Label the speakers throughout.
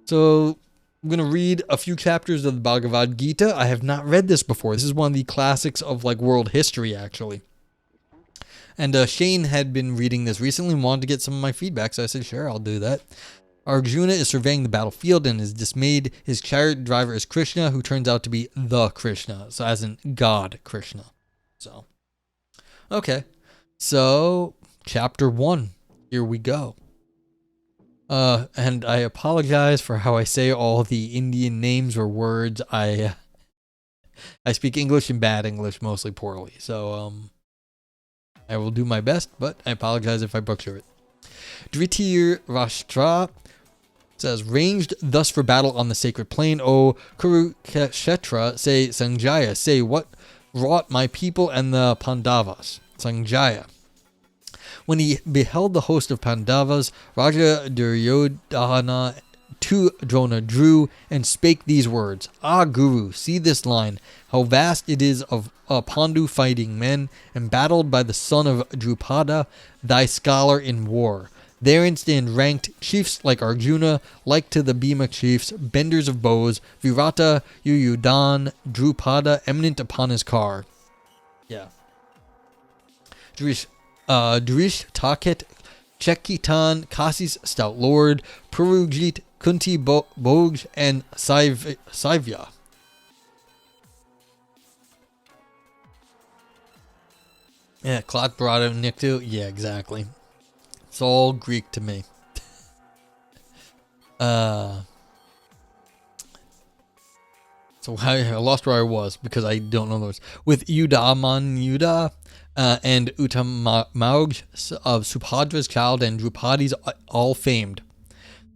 Speaker 1: So I'm going to read a few chapters of the Bhagavad Gita. I have not read this before. This is one of the classics of like world history, actually. And Shane had been reading this recently and wanted to get some of my feedback, so I said, sure, I'll do that. Arjuna is surveying the battlefield and is dismayed. His chariot driver is Krishna, who turns out to be the Krishna, so as in God Krishna. So, okay. So, chapter 1. Here we go. And I apologize for how I say all the Indian names or words. I speak English and bad English, mostly poorly. So, I will do my best, but I apologize if I butcher it. Dritir Rashtra says, ranged thus for battle on the sacred plain, O Kurukshetra, say Sanjaya, say what wrought my people and the Pandavas. Sanjaya. When he beheld the host of Pandavas, Raja Duryodhana to Drona drew and spake these words, Ah, Guru, see this line, how vast it is of Pandu fighting men, embattled by the son of Drupada, thy scholar in war. Therein stand ranked chiefs like Arjuna, like to the Bhima chiefs, benders of bows, Virata, Yuyudan, Drupada, eminent upon his car. Yeah. Drish Taket, Chekitan, Kasi's stout lord, Purujit, Kunti Boj, and Saivya. Yeah, Klot Barada Niktu. Yeah, exactly. It's all Greek to me. So I lost where I was because I don't know those. With Yudaman Yuda and Utamauj of Subhadra's child and Drupadi's all famed.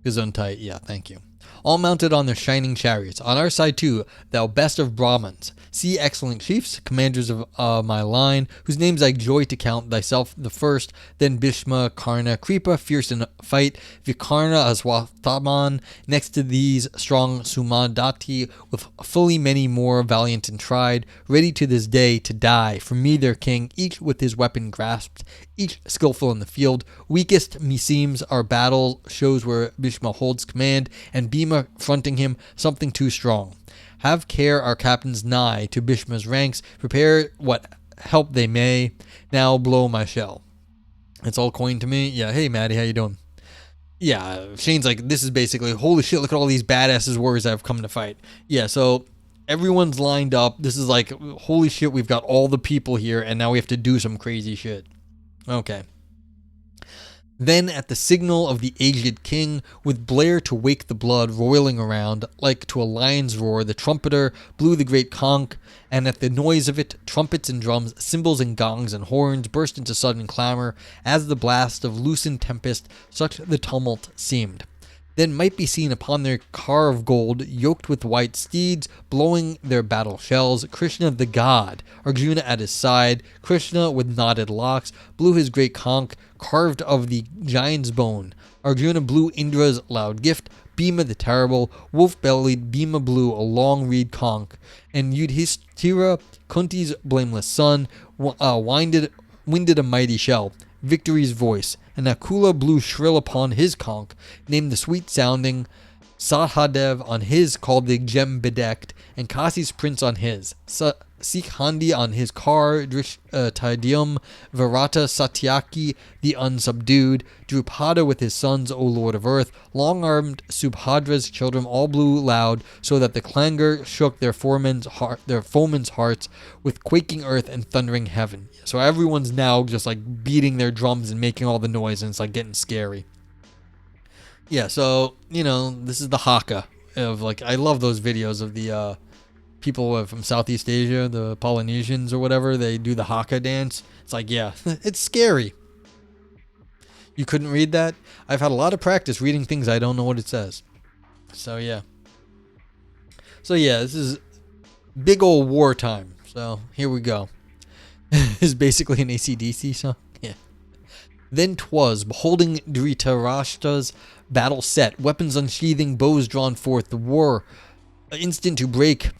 Speaker 1: Gesundheit, yeah, thank you. All mounted on their shining chariots. On our side too, thou best of Brahmins. See excellent chiefs, commanders of my line, whose names I joy to count, thyself the first, then Bhishma, Karna, Kripa, fierce in fight, Vikarna, Aswathaman, next to these strong Sumadati, with fully many more valiant and tried, ready to this day to die, for me their king, each with his weapon grasped, each skillful in the field. Weakest, meseems, our battle shows where Bhishma holds command, and Bhima fronting him, something too strong. Have care, our captains nigh to Bhishma's ranks, prepare what help they may, now blow my shell. It's all coined to me. Yeah, hey Maddie, how you doing? Yeah, Shane's like, this is basically, holy shit, look at all these badasses warriors that have come to fight. Yeah, so everyone's lined up. This is like, holy shit, we've got all the people here, and now we have to do some crazy shit. Okay. Then at the signal of the aged king, with blare to wake the blood roiling around, like to a lion's roar, the trumpeter blew the great conch, and at the noise of it, trumpets and drums, cymbals and gongs and horns burst into sudden clamor, as the blast of loosened tempest, such the tumult seemed. Then might be seen upon their car of gold, yoked with white steeds, blowing their battle shells, Krishna the god, Arjuna at his side. Krishna with knotted locks blew his great conch, carved of the giant's bone. Arjuna blew Indra's loud gift, Bhima the terrible, wolf-bellied Bhima blew a long reed conch, and Yudhishthira, Kunti's blameless son, winded a mighty shell, victory's voice, and Nakula blew shrill upon his conch, named the sweet-sounding, Sahadev on his, called the gem-bedecked, and Kasi's prince on his, Sikhandi on his car, Drishtidyum, Virata Satyaki, the unsubdued, Drupada with his sons, O Lord of Earth, long-armed Subhadra's children all blew loud, so that the clangor shook their foemen's hearts, with quaking earth and thundering heaven. So everyone's now just like beating their drums and making all the noise, and it's like getting scary. Yeah, so, you know, this is the haka of like, I love those videos of the people from Southeast Asia, the Polynesians or whatever, they do the haka dance. It's like, yeah, it's scary. You couldn't read that? I've had a lot of practice reading things I don't know what it says. So yeah. This is big old wartime. So here we go. It's basically an AC/DC song. Yeah. Then 'twas, beholding Dhritarashtra's battle set, weapons unsheathing, bows drawn forth, the war instant to break.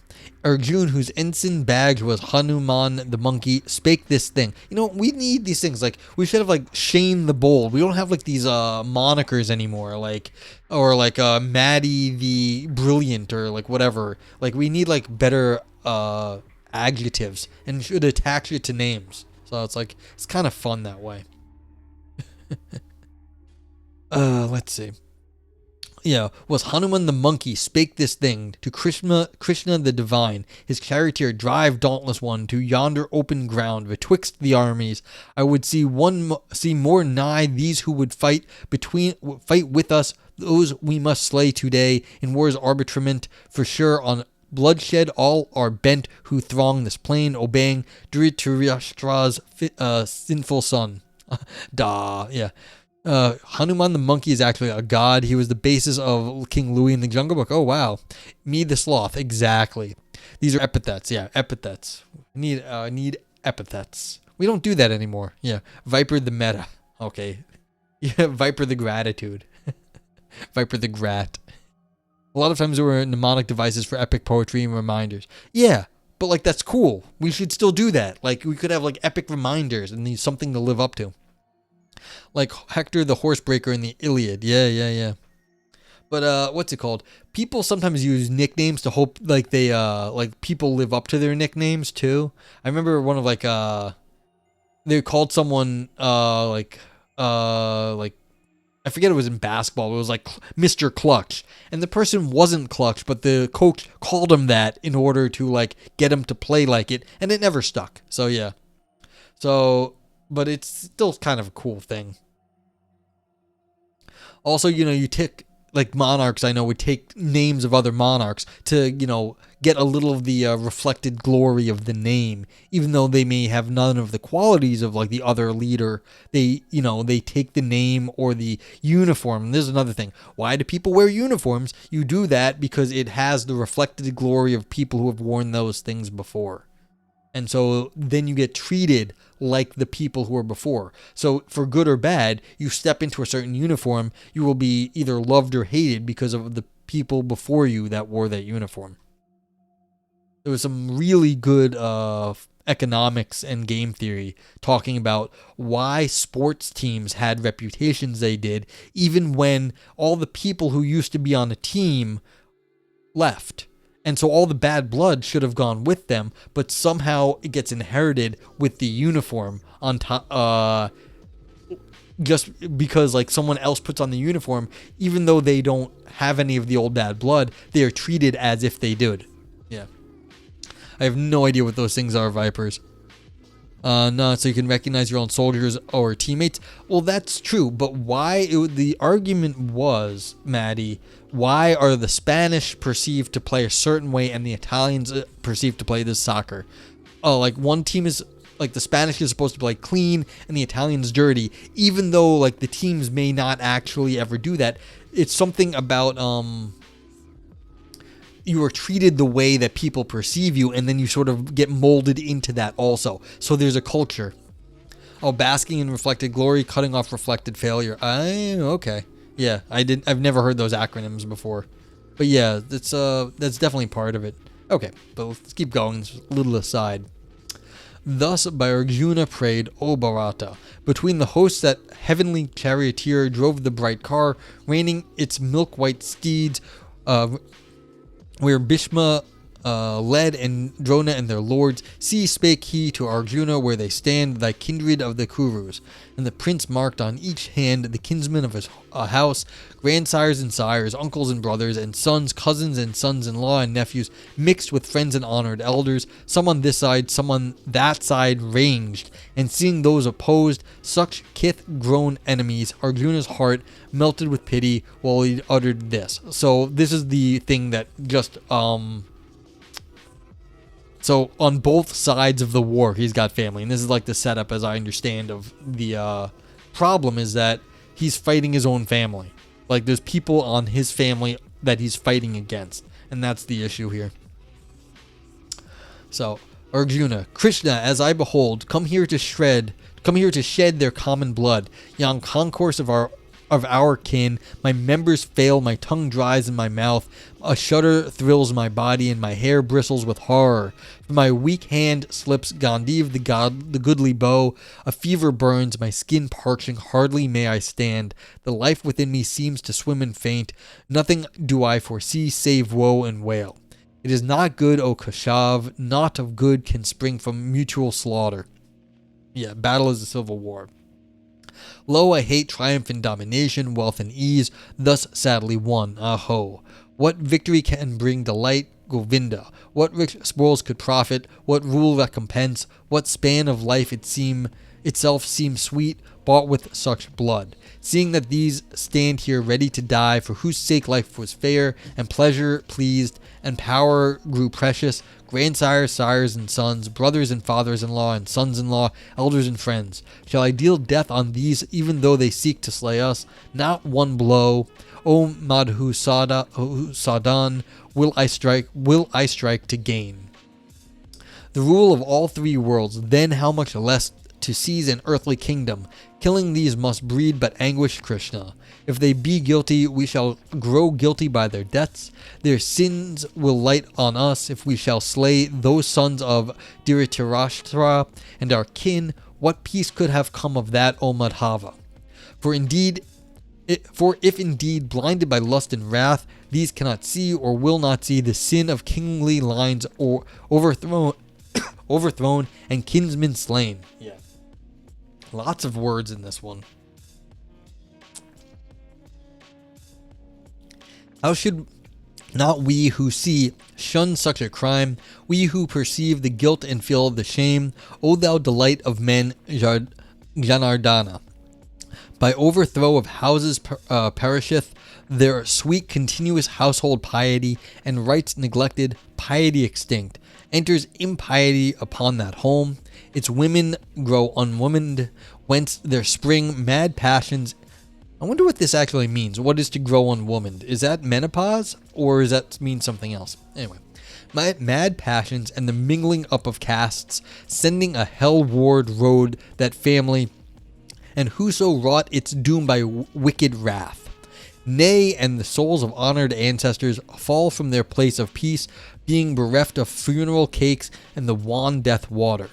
Speaker 1: Arjun, whose ensign badge was Hanuman the monkey, spake this thing. You know, we need these things. Like, we should have, like, Shane the Bold. We don't have, like, these monikers anymore. Like, or, like, Maddie the Brilliant, or, like, whatever. Like, we need, like, better adjectives, and should attach it to names. So it's, like, it's kind of fun that way. Let's see. Yeah, was Hanuman the monkey spake this thing to Krishna the divine, his charioteer drive dauntless one to yonder open ground betwixt the armies. I would see more nigh these who would fight with us, those we must slay today in war's arbitrament, for sure on bloodshed all are bent who throng this plain, obeying Dhritarashtra's sinful son. Yeah. Hanuman the monkey is actually a god. He was the basis of King Louis in the Jungle Book. Oh, wow. Me the sloth. Exactly. These are epithets. Yeah, epithets. Need epithets. We don't do that anymore. Yeah. Viper the meta. Okay. Yeah, Viper the gratitude. Viper the grat. A lot of times there were mnemonic devices for epic poetry and reminders. Yeah, but like that's cool. We should still do that. Like we could have like epic reminders and something to live up to. Like Hector the Horsebreaker in the Iliad. Yeah. But what's it called? People sometimes use nicknames to hope like they like people live up to their nicknames too. I remember one of like they called someone like I forget, it was in basketball. It was like Mr. Clutch, and the person wasn't Clutch, but the coach called him that in order to like get him to play like it, and it never stuck. So yeah. So, but it's still kind of a cool thing. Also, you know, you take like monarchs, I know would take names of other monarchs to, you know, get a little of the reflected glory of the name, even though they may have none of the qualities of like the other leader. They, you know, they take the name or the uniform. And this is another thing. Why do people wear uniforms? You do that because it has the reflected glory of people who have worn those things before. And so then you get treated like the people who were before. So for good or bad, you step into a certain uniform, you will be either loved or hated because of the people before you that wore that uniform. There was some really good economics and game theory talking about why sports teams had reputations they did, even when all the people who used to be on a team left. And so all the bad blood should have gone with them, but somehow it gets inherited with the uniform on top. Just because like someone else puts on the uniform, even though they don't have any of the old bad blood, they are treated as if they did. Yeah. I have no idea what those things are, Vipers. No, so you can recognize your own soldiers or teammates. Well, that's true, but why? The argument was, Maddie, why are the Spanish perceived to play a certain way and the Italians perceived to play this soccer? Oh, like one team is, like the Spanish is supposed to play clean and the Italians dirty, even though like the teams may not actually ever do that. It's something about, you are treated the way that people perceive you, and then you sort of get molded into that also. So there's a culture. Oh, basking in reflected glory, cutting off reflected failure. Okay. Yeah, I've never heard those acronyms before. But yeah, that's definitely part of it. Okay, but let's keep going. Just a little aside. Thus by Arjuna prayed, O Bharata, between the hosts that heavenly charioteer drove the bright car, reining its milk-white steeds, where Bhishma led and Drona and their lords. See, spake he to Arjuna, where they stand, thy kindred of the Kurus. And the prince marked on each hand the kinsmen of his house, grandsires and sires, uncles and brothers, and sons, cousins and sons-in-law and nephews, mixed with friends and honored elders, some on this side, some on that side ranged. And seeing those opposed, such kith grown enemies, Arjuna's heart melted with pity while he uttered this. So this is the thing that just so on both sides of the war, he's got family. And this is like the setup, as I understand, of the problem is that he's fighting his own family. Like there's people on his family that he's fighting against. And that's the issue here. So Arjuna, Krishna, as I behold, come here to shed their common blood. Yon concourse of our of our kin. My members fail, my tongue dries in my mouth. A shudder thrills my body, and my hair bristles with horror. From my weak hand slips Gandiv, the goodly bow. A fever burns, my skin parching, hardly may I stand. The life within me seems to swim and faint. Nothing do I foresee save woe and wail. It is not good, O Kashav. Naught of good can spring from mutual slaughter. Yeah, battle is a civil war. Lo, I hate triumph and domination, wealth and ease, thus sadly won. Aho. What victory can bring delight? Govinda. What rich spoils could profit? What rule recompense? What span of life itself seems sweet, bought with such blood? Seeing that these stand here ready to die, for whose sake life was fair, and pleasure pleased, and power grew precious, grandsires, sires, and sons, brothers and fathers-in-law, and sons-in-law, elders and friends. Shall I deal death on these, even though they seek to slay us? Not one blow. O Madhusadan, will I strike to gain the rule of all three worlds. Then how much less to seize an earthly kingdom? Killing these must breed but anguish, Krishna. If they be guilty, we shall grow guilty by their deaths. Their sins will light on us if we shall slay those sons of Dhritarashtra and our kin. What peace could have come of that, O Madhava? For if indeed blinded by lust and wrath, these cannot see or will not see the sin of kingly lines or overthrown and kinsmen slain. Yeah. Lots of words in this one. How should not we who see shun such a crime, we who perceive the guilt and feel the shame? O thou delight of men, Janardana. By overthrow of houses perisheth their sweet continuous household piety, and rights neglected, piety extinct. Enters impiety upon that home. Its women grow unwomaned, whence there spring mad passions. I wonder what this actually means. What is to grow unwomaned? Is that menopause, or does that mean something else? Anyway. My mad passions and the mingling up of castes, sending a hell-ward road that family, and whoso wrought its doom by wicked wrath. Nay, and the souls of honored ancestors fall from their place of peace, being bereft of funeral cakes and the wan death water.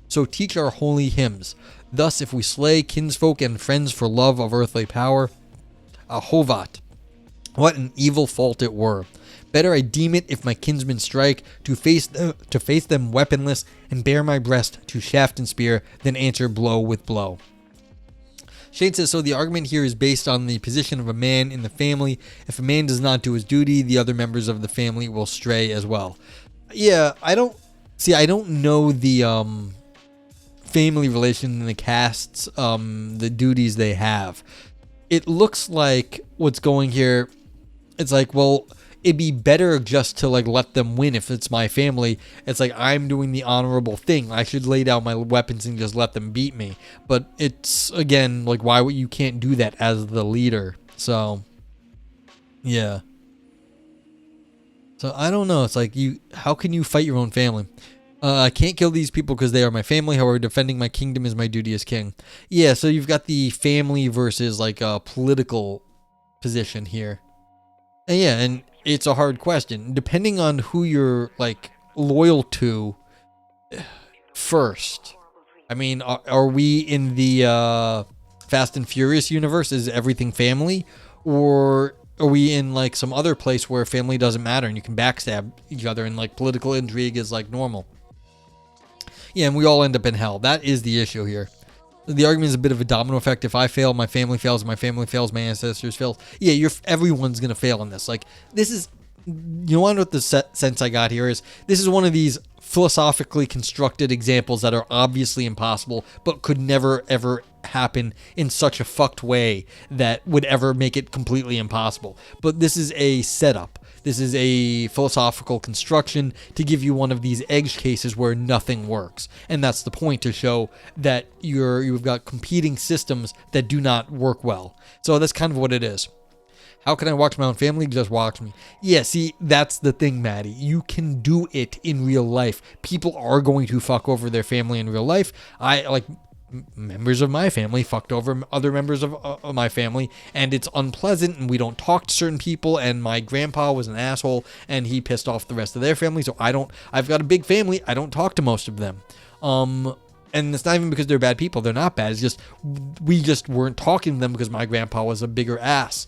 Speaker 1: So teach our holy hymns. Thus, if we slay kinsfolk and friends for love of earthly power, ahovat, what an evil fault it were. Better I deem it if my kinsmen strike, to face them weaponless, and bare my breast to shaft and spear, than answer blow with blow. Shade says, so the argument here is based on the position of a man in the family. If a man does not do his duty, the other members of the family will stray as well. Yeah, I don't know the family relation in the castes, the duties they have. It looks like what's going here, it's like, well, it'd be better just to like let them win if it's my family. It's like I'm doing the honorable thing. I should lay down my weapons and just let them beat me. But it's, again, like, why you can't do that as the leader. So, yeah. So I don't know. It's like, how can you fight your own family? I can't kill these people because they are my family. However, defending my kingdom is my duty as king. Yeah, so you've got the family versus like a political position here. And yeah, and it's a hard question. Depending on who you're like loyal to first. I mean, are we in the Fast and Furious universe? Is everything family? Or are we in like some other place where family doesn't matter and you can backstab each other and like political intrigue is like normal? Yeah, and we all end up in hell. That is the issue here. The argument is a bit of a domino effect. If I fail, my family fails. My family fails, my ancestors fail. Yeah, everyone's going to fail in this. Like, this is, you want to know what the sense I got here is? This is one of these philosophically constructed examples that are obviously impossible, but could never, ever happen in such a fucked way that would ever make it completely impossible. But this is a setup. This is a philosophical construction to give you one of these edge cases where nothing works. And that's the point, to show that you've got competing systems that do not work well. So that's kind of what it is. How can I watch my own family? Just watch me. Yeah, see, that's the thing, Maddie. You can do it in real life. People are going to fuck over their family in real life. members of my family fucked over other members of my family, and it's unpleasant, and we don't talk to certain people, and my grandpa was an asshole, and he pissed off the rest of their family, so I've got a big family, I don't talk to most of them. And it's not even because they're bad people, they're not bad, it's just, we just weren't talking to them because my grandpa was a bigger ass.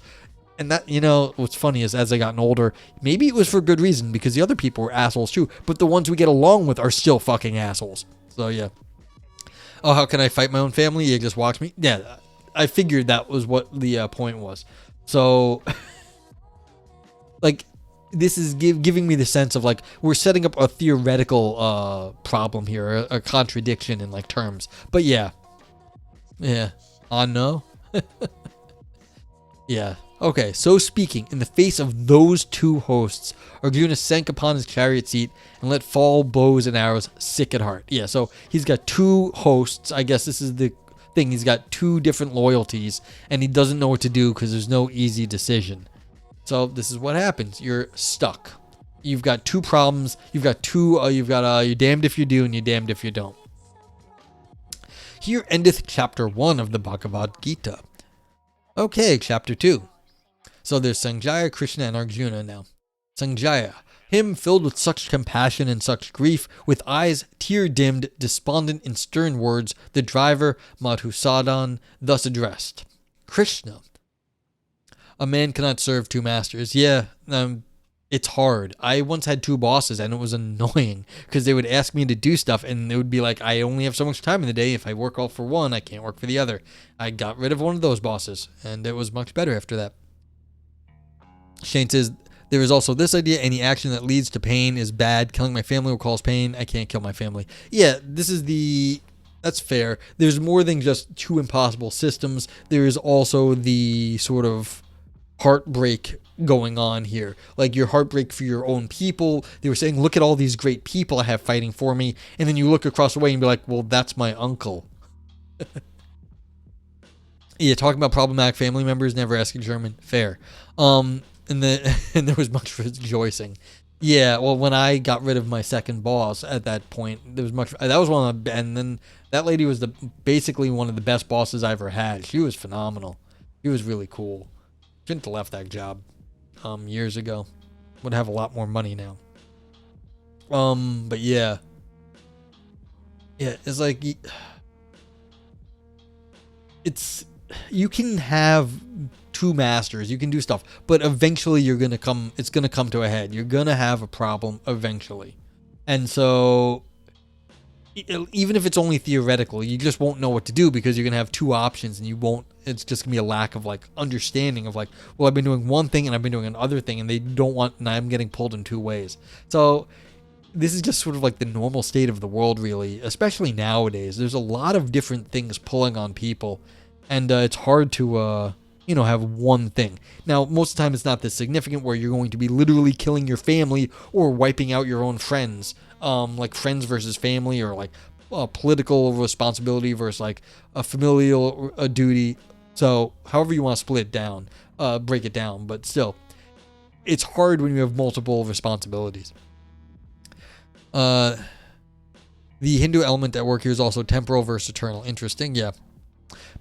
Speaker 1: And that, what's funny is as I gotten older, maybe it was for good reason, because the other people were assholes too, but the ones we get along with are still fucking assholes. So yeah. Oh, how can I fight my own family? You just watch me? Yeah, I figured that was what the point was. So, like, this is giving me the sense of, like, we're setting up a theoretical problem here, a contradiction in, like, terms. But yeah. Yeah. No? Yeah. Okay, so speaking, in the face of those two hosts, Arjuna sank upon his chariot seat and let fall bows and arrows, sick at heart. Yeah, so he's got two hosts. I guess this is the thing. He's got two different loyalties, and he doesn't know what to do because there's no easy decision. So this is what happens. You're stuck. You've got two problems. You've got you're damned if you do and you're damned if you don't. Here endeth chapter 1 of the Bhagavad Gita. Okay, chapter 2. So there's Sanjaya, Krishna, and Arjuna now. Sanjaya, him filled with such compassion and such grief, with eyes tear-dimmed, despondent in stern words, the driver, Madhusadan, thus addressed. Krishna, a man cannot serve two masters. Yeah, it's hard. I once had two bosses, and it was annoying, because they would ask me to do stuff, and it would be like, I only have so much time in the day. If I work all for one, I can't work for the other. I got rid of one of those bosses, and it was much better after that. Shane says, there is also this idea, any action that leads to pain is bad. Killing my family will cause pain. I can't kill my family. Yeah, that's fair. There's more than just two impossible systems. There is also the sort of heartbreak going on here. Like your heartbreak for your own people. They were saying, look at all these great people I have fighting for me. And then you look across the way and be like, well, that's my uncle. Yeah, talking about problematic family members, never ask a German. Fair. And there was much rejoicing. Yeah, well, when I got rid of my second boss at that point, there was much. That was one of the, and then that lady was basically one of the best bosses I ever had. She was phenomenal. She was really cool. Shouldn't have left that job years ago. Would have a lot more money now. But yeah, it's like you can have two masters, you can do stuff, but eventually it's gonna come to a head. You're gonna have a problem eventually, and so even if it's only theoretical, you just won't know what to do because you're gonna have two options, and it's just gonna be a lack of like understanding of like, well, I've been doing one thing and I've been doing another thing, and and I'm getting pulled in two ways. So this is just sort of like the normal state of the world, really, especially nowadays. There's a lot of different things pulling on people, and it's hard to have one thing. Now, most of the time it's not this significant where you're going to be literally killing your family or wiping out your own friends. Like friends versus family, or like political responsibility versus like a familial duty. So however you want to split it down, break it down, but still, it's hard when you have multiple responsibilities. The Hindu element at work here is also temporal versus eternal. Interesting, yeah.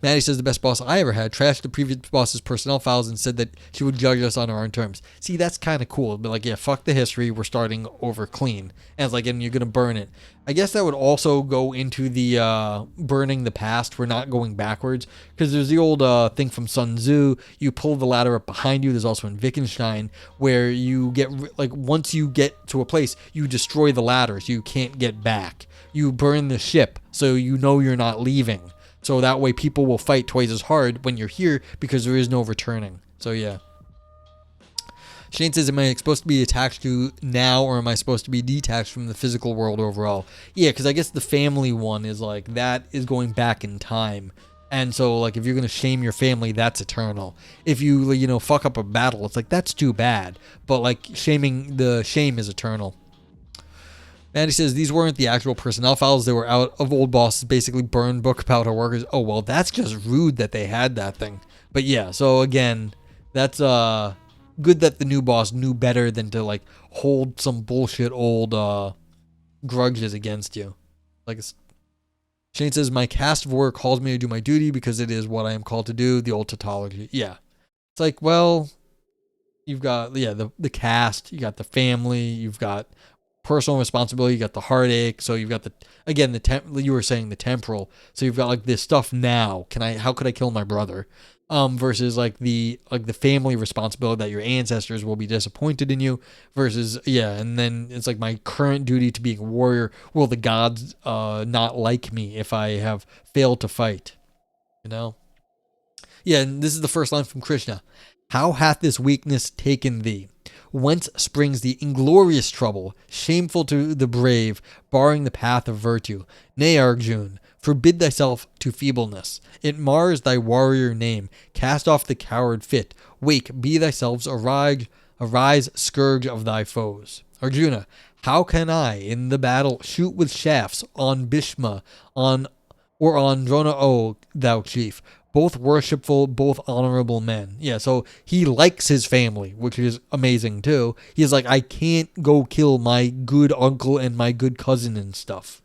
Speaker 1: Maddie says the best boss I ever had trashed the previous boss's personnel files and said that she would judge us on our own terms. See, that's kind of cool. But like, yeah, fuck the history. We're starting over clean. And it's like, and you're going to burn it. I guess that would also go into the burning the past. We're not going backwards. Because there's the old thing from Sun Tzu. You pull the ladder up behind you. There's also in Wittgenstein where you get, like, once you get to a place, you destroy the ladder so you can't get back. You burn the ship so you know you're not leaving. So that way people will fight twice as hard when you're here because there is no returning. So yeah. Shane says, am I supposed to be attached to now, or am I supposed to be detached from the physical world overall? Yeah, because I guess the family one is like, that is going back in time. And so like, if you're going to shame your family, that's eternal. If you, fuck up a battle, it's like, that's too bad. But like, the shame is eternal. Mandy says, these weren't the actual personnel files. They were out of old bosses, basically burned book about our workers. Oh, well, that's just rude that they had that thing. But yeah, so again, that's good that the new boss knew better than to like hold some bullshit old grudges against you. Like, Shane says, my caste of warrior calls me to do my duty because it is what I am called to do, the old tautology. Yeah. It's like, well, you've got, the caste, you got the family, you've got personal responsibility, you got the heartache, so you've got you were saying the temporal, so you've got like this stuff now. How could I kill my brother? Versus like the family responsibility that your ancestors will be disappointed in you, versus and then it's like my current duty to being a warrior. Will the gods not like me if I have failed to fight? And this is the first line from Krishna. How hath this weakness taken thee? Whence springs the inglorious trouble, shameful to the brave, barring the path of virtue? Nay, Arjun, forbid thyself to feebleness. It mars thy warrior name. Cast off the coward fit. Wake, be thyself, arise, scourge of thy foes. Arjuna, how can I in the battle shoot with shafts on Bhishma, on Drona, O thou chief? Both worshipful, both honorable men. Yeah, so he likes his family, which is amazing too. He's like, I can't go kill my good uncle and my good cousin and stuff.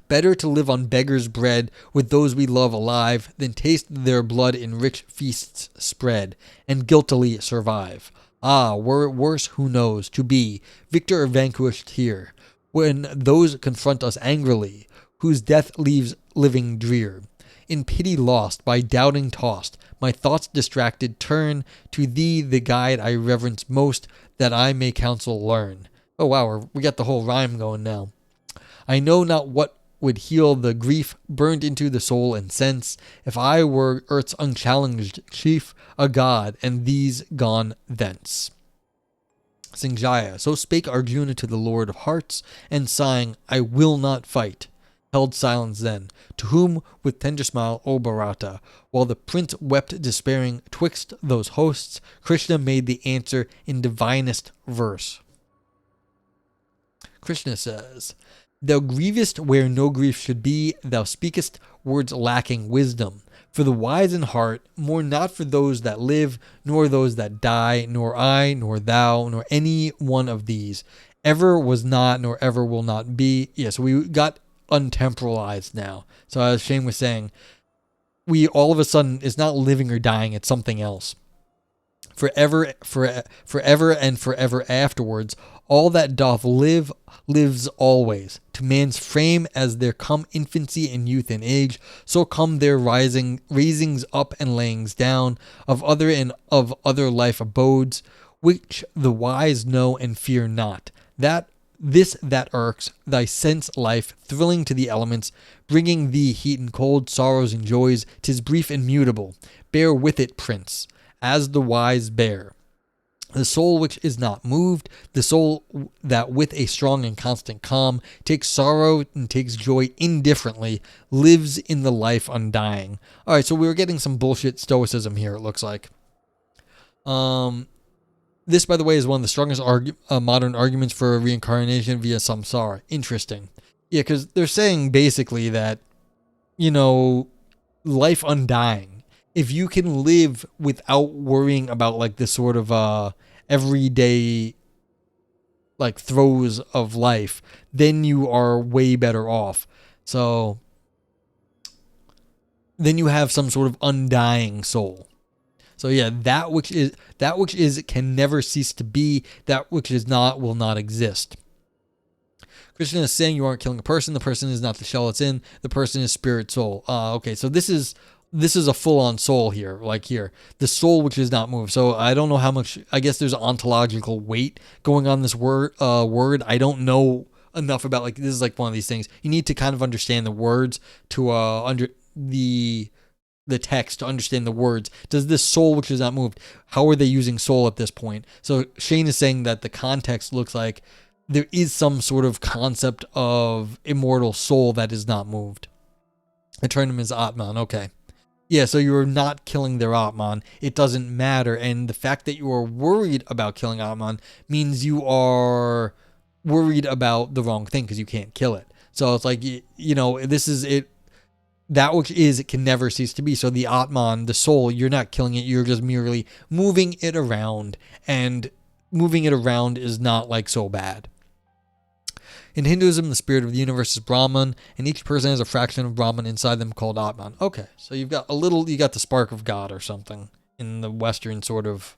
Speaker 1: Better to live on beggar's bread with those we love alive than taste their blood in rich feasts spread and guiltily survive. Ah, were it worse, who knows, to be victor or vanquished here, when those confront us angrily, whose death leaves living drear. In pity lost, by doubting tossed, my thoughts distracted turn to thee, the guide I reverence most, that I may counsel learn. Oh wow, we got the whole rhyme going now. I know not what would heal the grief burned into the soul and sense, if I were earth's unchallenged chief, a god, and these gone thence. Singjaya, so spake Arjuna to the Lord of Hearts, and sighing, I will not fight. Held silence then, to whom with tender smile, O Bharata, while the prince wept despairing twixt those hosts, Krishna made the answer in divinest verse. Krishna says, Thou grievest where no grief should be, thou speakest words lacking wisdom. For the wise in heart, mourn not for those that live, nor those that die, nor I, nor thou, nor any one of these. Ever was not, nor ever will not be. So we got untemporalized now. So as Shane was saying, we all of a sudden, it's not living or dying, it's something else. Forever and forever afterwards, all that doth live, lives always. To man's frame as there come infancy and youth and age, so come their raisings up and layings down of other life abodes, which the wise know and fear not. That irks thy sense life, thrilling to the elements, bringing thee heat and cold, sorrows and joys, 'tis brief and mutable. Bear with it, prince, as the wise bear. The soul which is not moved, the soul that with a strong and constant calm takes sorrow and takes joy indifferently, lives in the life undying. All right, so we were getting some bullshit stoicism here, it looks like. This, by the way, is one of the strongest modern arguments for reincarnation via samsara. Interesting. Yeah, because they're saying basically that, life undying. If you can live without worrying about like this sort of everyday like throes of life, then you are way better off. So then you have some sort of undying soul. So yeah, that which is can never cease to be, that which is not will not exist. Krishna is saying you aren't killing a person. The person is not the shell it's in. The person is spirit soul. Okay, so this is a full-on soul here, like here. The soul which is not moved. So I don't know how much, I guess there's ontological weight going on this word. I don't know enough about, like, this is like one of these things. You need to kind of understand the words to under the text to understand the words. Does this soul which is not moved, how are they using soul at this point? So Shane is saying that the context looks like there is some sort of concept of immortal soul that is not moved. I turned him as Atman. Okay. Yeah, so you're not killing their Atman. It doesn't matter. And the fact that you are worried about killing Atman means you are worried about the wrong thing because you can't kill it. So it's like, this is it. That which is, it can never cease to be. So the Atman, the soul, you're not killing it. You're just merely moving it around. And moving it around is not like so bad. In Hinduism, the spirit of the universe is Brahman, and each person has a fraction of Brahman inside them called Atman. Okay, so you got the spark of God or something in the Western sort of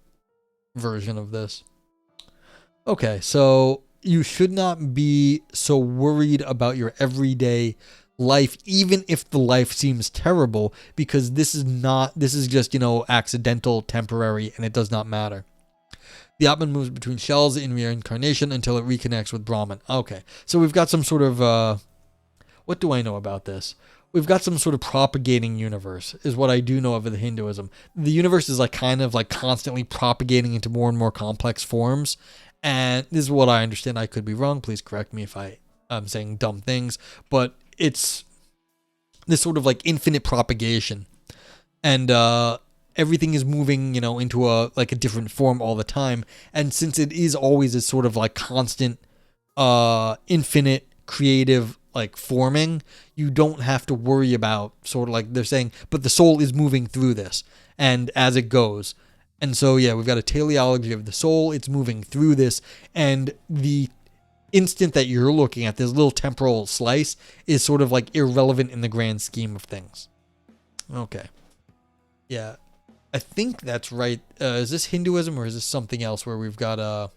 Speaker 1: version of this. Okay, so you should not be so worried about your everyday life, even if the life seems terrible, because this is just, accidental, temporary, and it does not matter. The Atman moves between shells in reincarnation until it reconnects with Brahman. Okay, so we've got some sort of, what do I know about this? We've got some sort of propagating universe, is what I do know of the Hinduism. The universe is kind of constantly propagating into more and more complex forms, and this is what I understand. I could be wrong. Please correct me if I'm saying dumb things, but it's this sort of infinite propagation, and everything is moving, into a different form all the time. And since it is always a sort of constant, infinite creative forming, you don't have to worry about sort of they're saying, but the soul is moving through this and as it goes. And so, yeah, we've got a teleology of the soul. It's moving through this, and the instant that you're looking at, this little temporal slice, is sort of irrelevant in the grand scheme of things. Okay. Yeah. I think that's right. Is this Hinduism or is this something else where we've got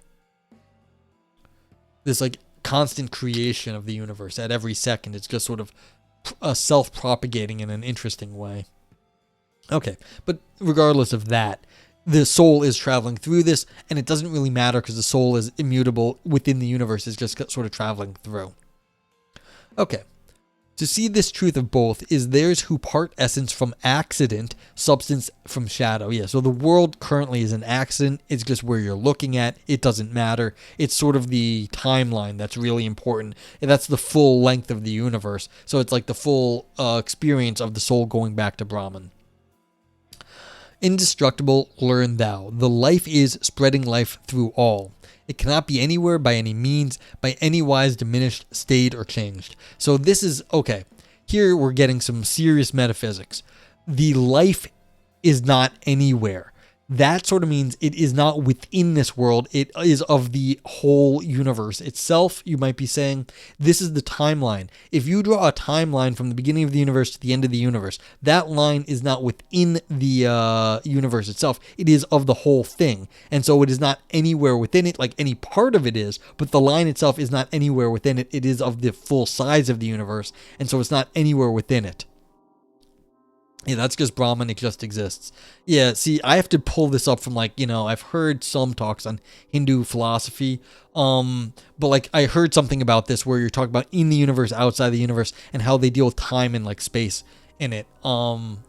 Speaker 1: this constant creation of the universe at every second? It's just sort of self-propagating in an interesting way. Okay, but regardless of that, the soul is traveling through this, and it doesn't really matter because the soul is immutable within the universe. It's just sort of traveling through. Okay. To see this truth of both is theirs who part essence from accident, substance from shadow. Yeah, so the world currently is an accident. It's just where you're looking at. It doesn't matter. It's sort of the timeline that's really important. And that's the full length of the universe. So it's the full experience of the soul going back to Brahman. Indestructible, learn thou. The life is spreading life through all. It cannot be anywhere by any means, by any wise diminished, stayed, or changed. So this is, okay, here we're getting some serious metaphysics. The life is not anywhere. That sort of means it is not within this world. It is of the whole universe itself. You might be saying, this is the timeline. If you draw a timeline from the beginning of the universe to the end of the universe, that line is not within the universe itself. It is of the whole thing. And so it is not anywhere within it, like any part of it is, but the line itself is not anywhere within it. It is of the full size of the universe. And so it's not anywhere within it. Yeah, that's just Brahman. It just exists. Yeah, see, I have to pull this up from I've heard some talks on Hindu philosophy, but I heard something about this where you're talking about in the universe, outside the universe, and how they deal with time and space in it. And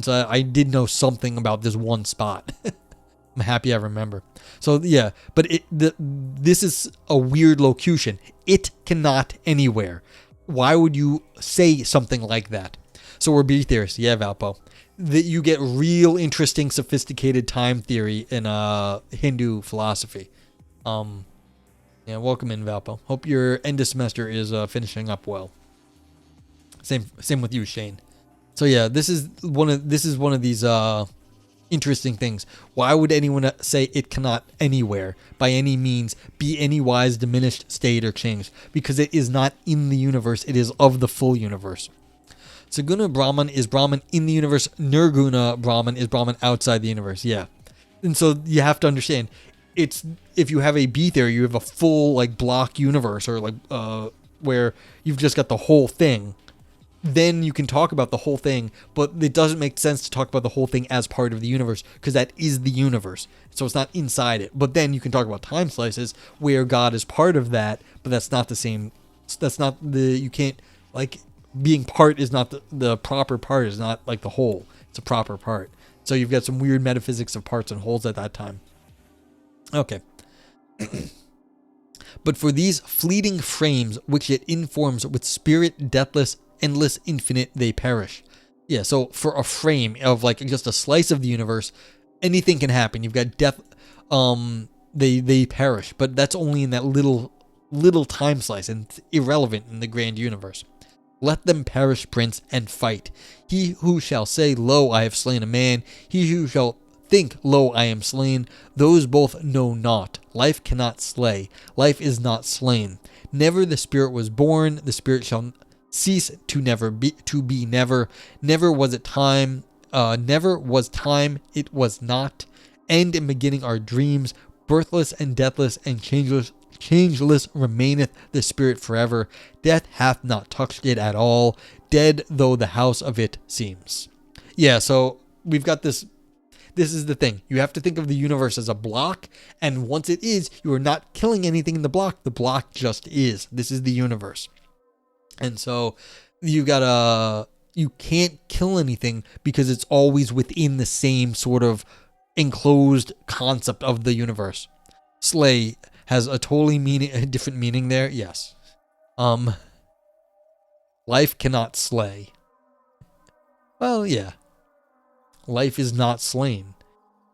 Speaker 1: so I did know something about this one spot. I'm happy I remember. So yeah, but this is a weird locution. It cannot anywhere. Why would you say something like that? So we're B theorists, yeah, Valpo. That you get real interesting, sophisticated time theory in Hindu philosophy. Yeah, welcome in, Valpo. Hope your end of semester is finishing up well. Same with you, Shane. So yeah, this is one of these interesting things. Why would anyone say it cannot anywhere, by any means, be any wise diminished, stayed, or changed? Because it is not in the universe. It is of the full universe. Saguna Brahman is Brahman in the universe. Nirguna Brahman is Brahman outside the universe. Yeah. And so you have to understand, it's, if you have a B theory, you have a full block universe, or where you've just got the whole thing. Then you can talk about the whole thing, but it doesn't make sense to talk about the whole thing as part of the universe, because that is the universe. So it's not inside it. But then you can talk about time slices where God is part of that, but that's not the same. That's not you can't, being part is not the proper part, is not the whole. It's a proper part. So you've got some weird metaphysics of parts and wholes at that time. Okay. But for these fleeting frames which it informs with spirit deathless, endless, infinite, they perish. Yeah, so for a frame of just a slice of the universe, anything can happen. You've got death, they perish, but that's only in that little time slice, and it's irrelevant in the grand universe. Let them perish, prince, and fight. He who shall say, lo, I have slain a man, he who shall Think, lo, I am slain. Those both know not. Life cannot slay. Life is not slain. Never the spirit was born. The spirit shall cease to never be. To be never. Never was it time. Never was time. It was not. End and beginning are dreams. Birthless and deathless and changeless remaineth the spirit forever. Death hath not touched it at all. Dead though the house of it seems. Yeah, so we've got this. This is the thing. You have to think of the universe as a block, and once it is, you are not killing anything in the block. The block just is. This is the universe. And so you can't kill anything because it's always within the same sort of enclosed concept of the universe. Slay has a different meaning there. Yes. Life cannot slay. Well, yeah. Life is not slain.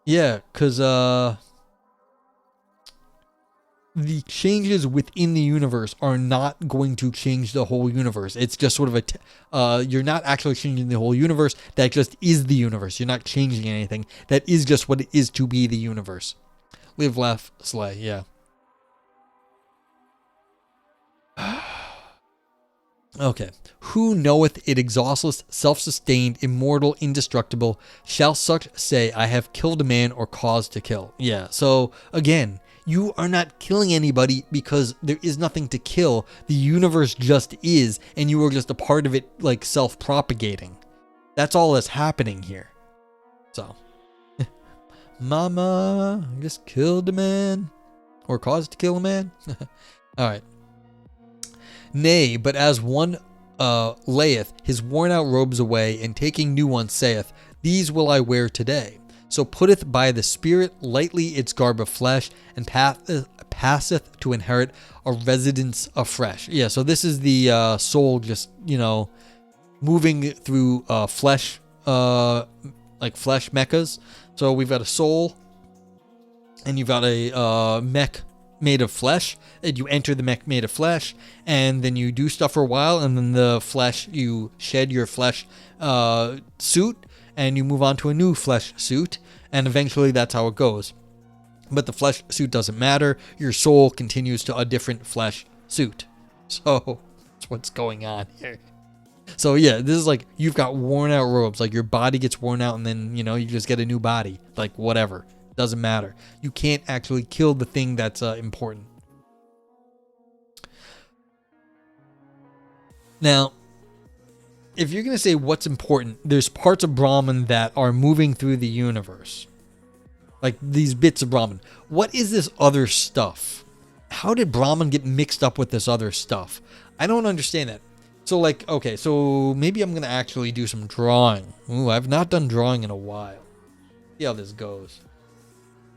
Speaker 1: Yeah, because the changes within the universe are not going to change the whole universe. It's just sort of you're not actually changing the whole universe. That just is the universe. You're not changing anything. That is just what it is to be the universe. Live, laugh, slay. Yeah. Okay. Who knoweth it exhaustless, self-sustained, immortal, indestructible, shall such say, I have killed a man or caused to kill? Yeah, so again, you are not killing anybody because there is nothing to kill. The universe just is, and you are just a part of it, like self-propagating. That's all that's happening here. So, Mama, I just killed a man or caused to kill a man. All right. Nay, but as one layeth his worn out robes away, and taking new ones saith, These will I wear today. So putteth by the Spirit lightly its garb of flesh, and passeth to inherit a residence afresh. Yeah, so this is the soul just, moving through flesh, like flesh mechas. So we've got a soul, and you've got a mech made of flesh, and you enter the mech made of flesh, and then you do stuff for a while, and then the flesh, you shed your flesh suit, and you move on to a new flesh suit, and eventually that's how it goes. But the flesh suit doesn't matter. Your soul continues to a different flesh suit. So that's what's going on here. So yeah, this is like you've got worn out robes, like your body gets worn out, and then you just get a new body, like whatever. Doesn't matter. You can't actually kill the thing that's important. Now, if you're going to say what's important, there's parts of Brahman that are moving through the universe. Like these bits of Brahman. What is this other stuff? How did Brahman get mixed up with this other stuff? I don't understand that. So okay, so maybe I'm going to actually do some drawing. Ooh, I've not done drawing in a while. See how this goes.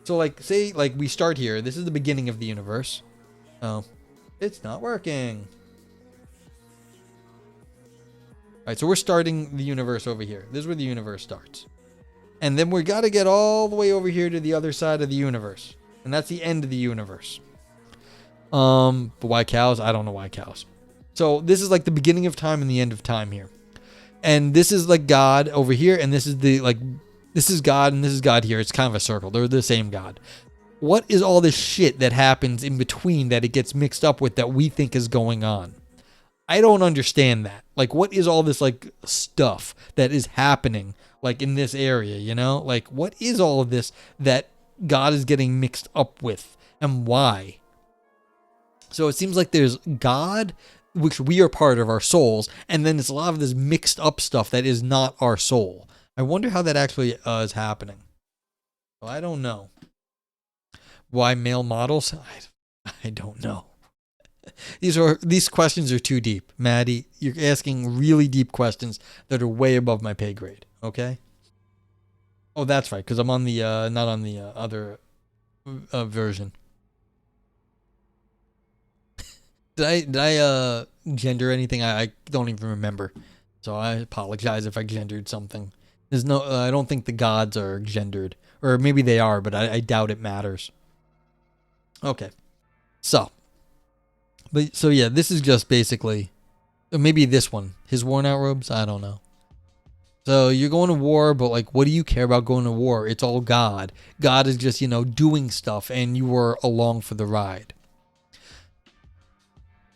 Speaker 1: So say we start here. This is the beginning of the universe. Oh, it's not working. All right, so we're starting the universe over here. This is where the universe starts. And then we got to get all the way over here to the other side of the universe. And that's the end of the universe. But why cows? I don't know why cows. So this is like the beginning of time and the end of time here. And this is like God over here, and this is this is God, and this is God here. It's kind of a circle. They're the same God. What is all this shit that happens in between that it gets mixed up with that we think is going on? I don't understand that. What is all this, stuff that is happening, in this area, what is all of this that God is getting mixed up with, and why? So it seems like there's God, which we are part of our souls, and then it's a lot of this mixed up stuff that is not our soul. I wonder how that actually is happening. Well, I don't know. Why male models? I don't know. These questions are too deep, Maddie. You're asking really deep questions that are way above my pay grade. Okay. Oh, that's right, because I'm on the not on the other version. Did I gender anything? I don't even remember. So I apologize if I gendered something. There's no. I don't think the gods are gendered, or maybe they are, but I doubt it matters. Okay. So yeah, this is just basically maybe this one. His worn out robes. I don't know. So you're going to war, but like, what do you care about going to war? It's all God. God is just, doing stuff, and you are along for the ride.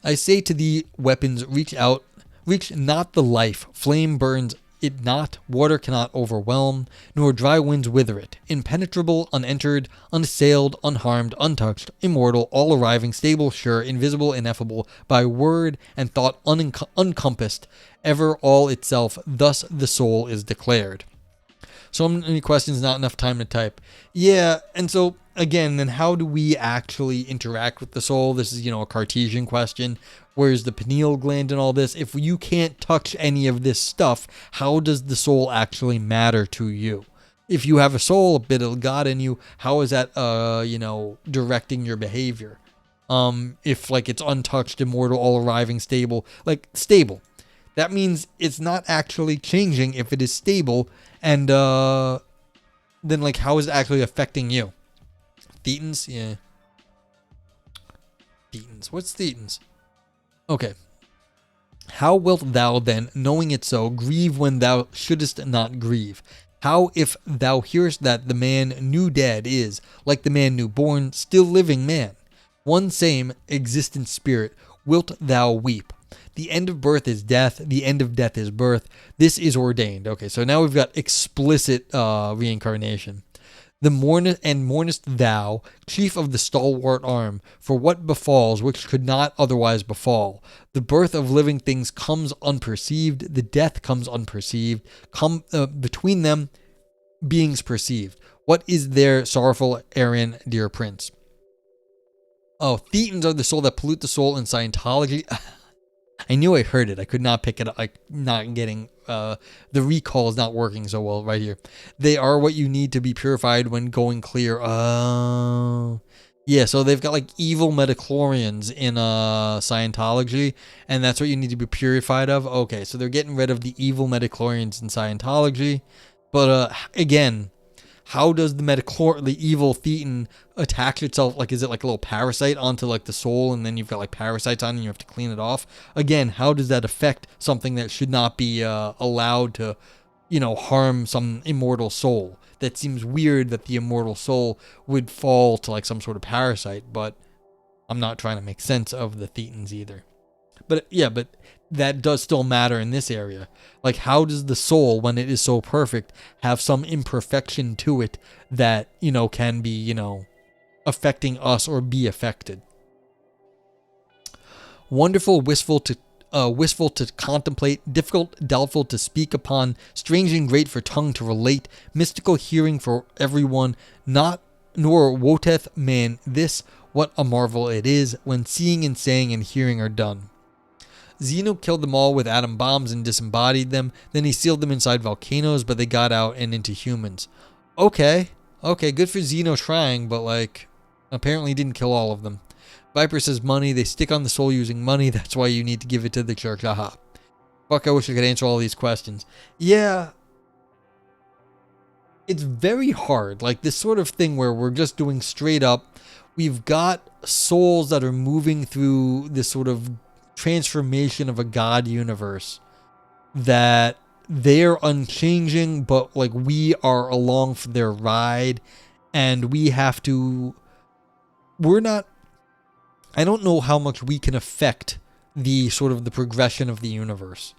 Speaker 1: I say to the weapons, reach out, reach not the life. Flame burns it not, water cannot overwhelm, nor dry winds wither it. Impenetrable, unentered, unassailed, unharmed, untouched, immortal, all arriving, stable, sure, invisible, ineffable, by word and thought uncompassed, ever all itself, thus the soul is declared. So many questions, not enough time to type. Yeah, and so again, then how do we actually interact with the soul? This is, a Cartesian question. Where's the pineal gland and all this? If you can't touch any of this stuff, how does the soul actually matter to you? If you have a soul, a bit of God in you, how is that, directing your behavior? If like it's untouched, immortal, all arriving, stable, like stable. That means it's not actually changing if it is stable, and then like how is it actually affecting you? Thetans? Yeah. Thetans. What's Thetans? Okay. How wilt thou then, knowing it so, grieve when thou shouldest not grieve? How if thou hearest that the man new dead is, like the man new born, still living man? One same existent spirit, wilt thou weep? The end of birth is death. The end of death is birth. This is ordained. Okay, so now we've got explicit reincarnation. The mournest thou, chief of the stalwart arm, for what befalls which could not otherwise befall. The birth of living things comes unperceived. The death comes unperceived. Come between them, beings perceived. What is there sorrowful, Aryan, dear prince? Oh, Thetans are the soul that pollute the soul in Scientology. I knew I heard it. I could not pick it up. Not getting the recall is not working so well right here. They are what you need to be purified when going clear. Yeah. So they've got like evil metachlorians in Scientology, and that's what you need to be purified of. Okay, so they're getting rid of the evil metachlorians in Scientology, but again, how does the evil thetan attach itself? Like, is it like a little parasite onto like the soul, and then you've got like parasites on, and you have to clean it off? Again, how does that affect something that should not be allowed to, harm some immortal soul? That seems weird that the immortal soul would fall to like some sort of parasite, but I'm not trying to make sense of the thetans either. But yeah, but that does still matter in this area. Like, how does the soul, when it is so perfect, have some imperfection to it that, can be, affecting us or be affected? Wonderful, wistful to contemplate, difficult, doubtful to speak upon, strange and great for tongue to relate, mystical hearing for everyone, not nor woteth man this, what a marvel it is, when seeing and saying and hearing are done. Zeno killed them all with atom bombs and disembodied them. Then he sealed them inside volcanoes, but they got out and into humans. Okay, good for Zeno trying, but like, apparently didn't kill all of them. Viper says money. They stick on the soul using money. That's why you need to give it to the church. Haha. Fuck, I wish I could answer all these questions. Yeah. It's very hard. Like this sort of thing where we're just doing straight up. We've got souls that are moving through this sort of transformation of a God universe that they're unchanging, but like we are along for their ride, and we have to. We're not. I don't know how much we can affect the sort of the progression of the universe.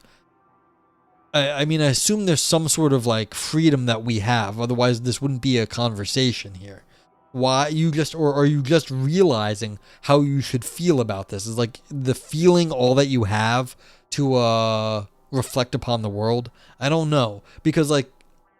Speaker 1: I mean, I assume there's some sort of like freedom that we have. Otherwise, this wouldn't be a conversation here. Why you just, or are you just realizing how you should feel about this? Is like the feeling all that you have to reflect upon the world? I don't know, because like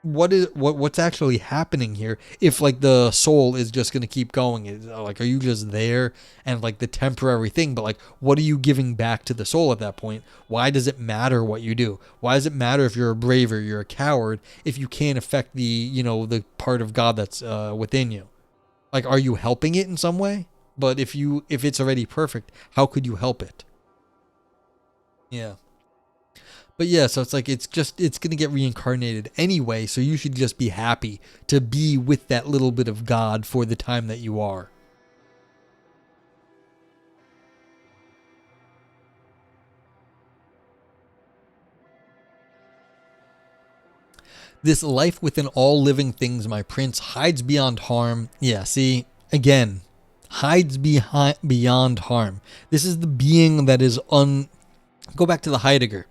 Speaker 1: what's actually happening here if like the soul is just going to keep going? Is like, are you just there and like the temporary thing, but like what are you giving back to the soul at that point? Why does it matter what you do? Why does it matter if you're a brave or you're a coward if you can't affect the the part of God that's within you? Like, are you helping it in some way? But if it's already perfect, how could you help it? Yeah. But yeah, so it's like it's going to get reincarnated anyway, so you should just be happy to be with that little bit of God for the time that you are. This life within all living things, my prince, hides beyond harm. Yeah, see, again, hides beyond harm. This is the being that is Go back to the Heidegger.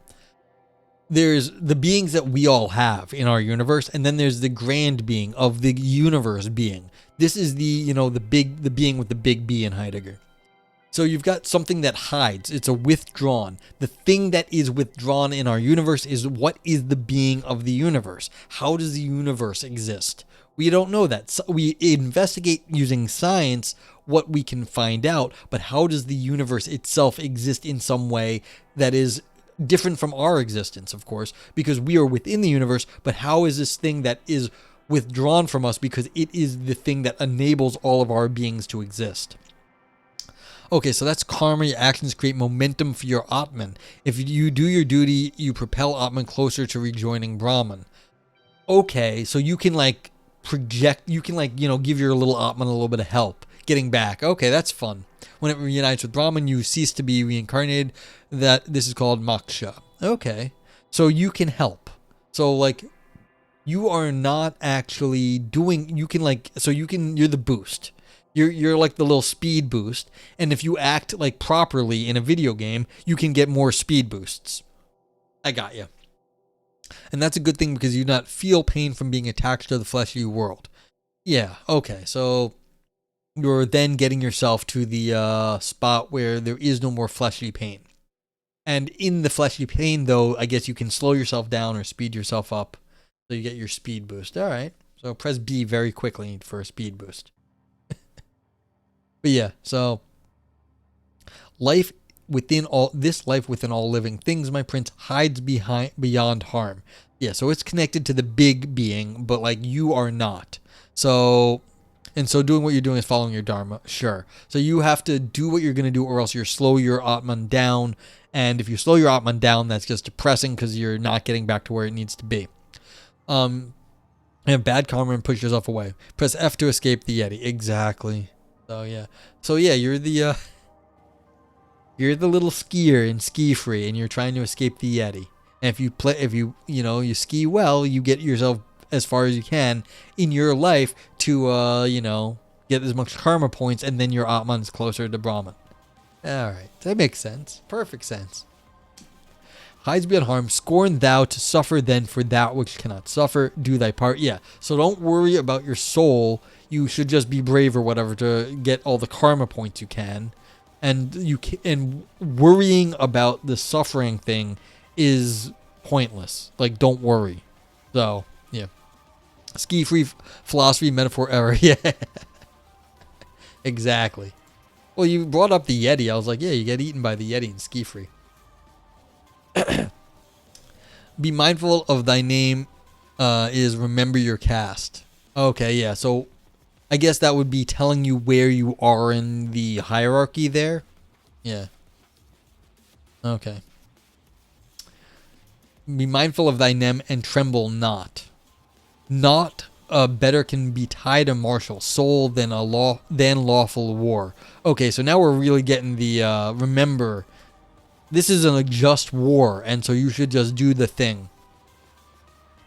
Speaker 1: There's the beings that we all have in our universe, and then there's the grand being of the universe being. This is the being with the big B in Heidegger. So you've got something that hides. It's a withdrawn. The thing that is withdrawn in our universe is what is the being of the universe? How does the universe exist? We don't know that. So we investigate using science what we can find out, but how does the universe itself exist in some way that is different from our existence, of course, because we are within the universe, but how is this thing that is withdrawn from us because it is the thing that enables all of our beings to exist? Okay, so that's karma. Your actions create momentum for your Atman. If you do your duty, you propel Atman closer to rejoining Brahman. Okay, so you can like project, you can like, give your little Atman a little bit of help getting back. Okay, that's fun. When it reunites with Brahman, you cease to be reincarnated. This is called moksha. Okay, so you can help. So like, you are not actually doing, you're the boost. You're like the little speed boost, and if you act like properly in a video game, you can get more speed boosts. I got you. And that's a good thing because you do not feel pain from being attached to the fleshly world. Yeah, okay, so you're then getting yourself to the spot where there is no more fleshly pain. And in the fleshly pain, though, I guess you can slow yourself down or speed yourself up, so you get your speed boost. All right, so press B very quickly for a speed boost. But yeah, so life within all living things, my prince, hides beyond harm. Yeah, so it's connected to the big being, but like you are not. So doing what you're doing is following your dharma, sure. So you have to do what you're going to do, or else you're slow your Atman down. And if you slow your Atman down, that's just depressing because you're not getting back to where it needs to be. And bad karma and push yourself away. Press F to escape the Yeti. Exactly. So yeah, you're the little skier in Ski Free, and you're trying to escape the Yeti. And if you ski well, you get yourself as far as you can in your life to get as much karma points, and then your Atman's closer to Brahman. All right, that makes sense. Perfect sense. Hides beyond harm. Scorn thou to suffer then for that which cannot suffer. Do thy part. Yeah. So don't worry about your soul. You should just be brave or whatever to get all the karma points you can. And worrying about the suffering thing is pointless. Like, don't worry. So, yeah. Ski free philosophy metaphor error. Yeah. Exactly. Well, you brought up the Yeti. I was like, yeah, you get eaten by the Yeti in Ski Free. Be mindful of thy name is remember your caste. Okay, yeah. So I guess that would be telling you where you are in the hierarchy there. Yeah. Okay. Be mindful of thy name and tremble not. Not better can be tied a martial soul than lawful war. Okay, so now we're really getting the remember. This is a just war, and so you should just do the thing.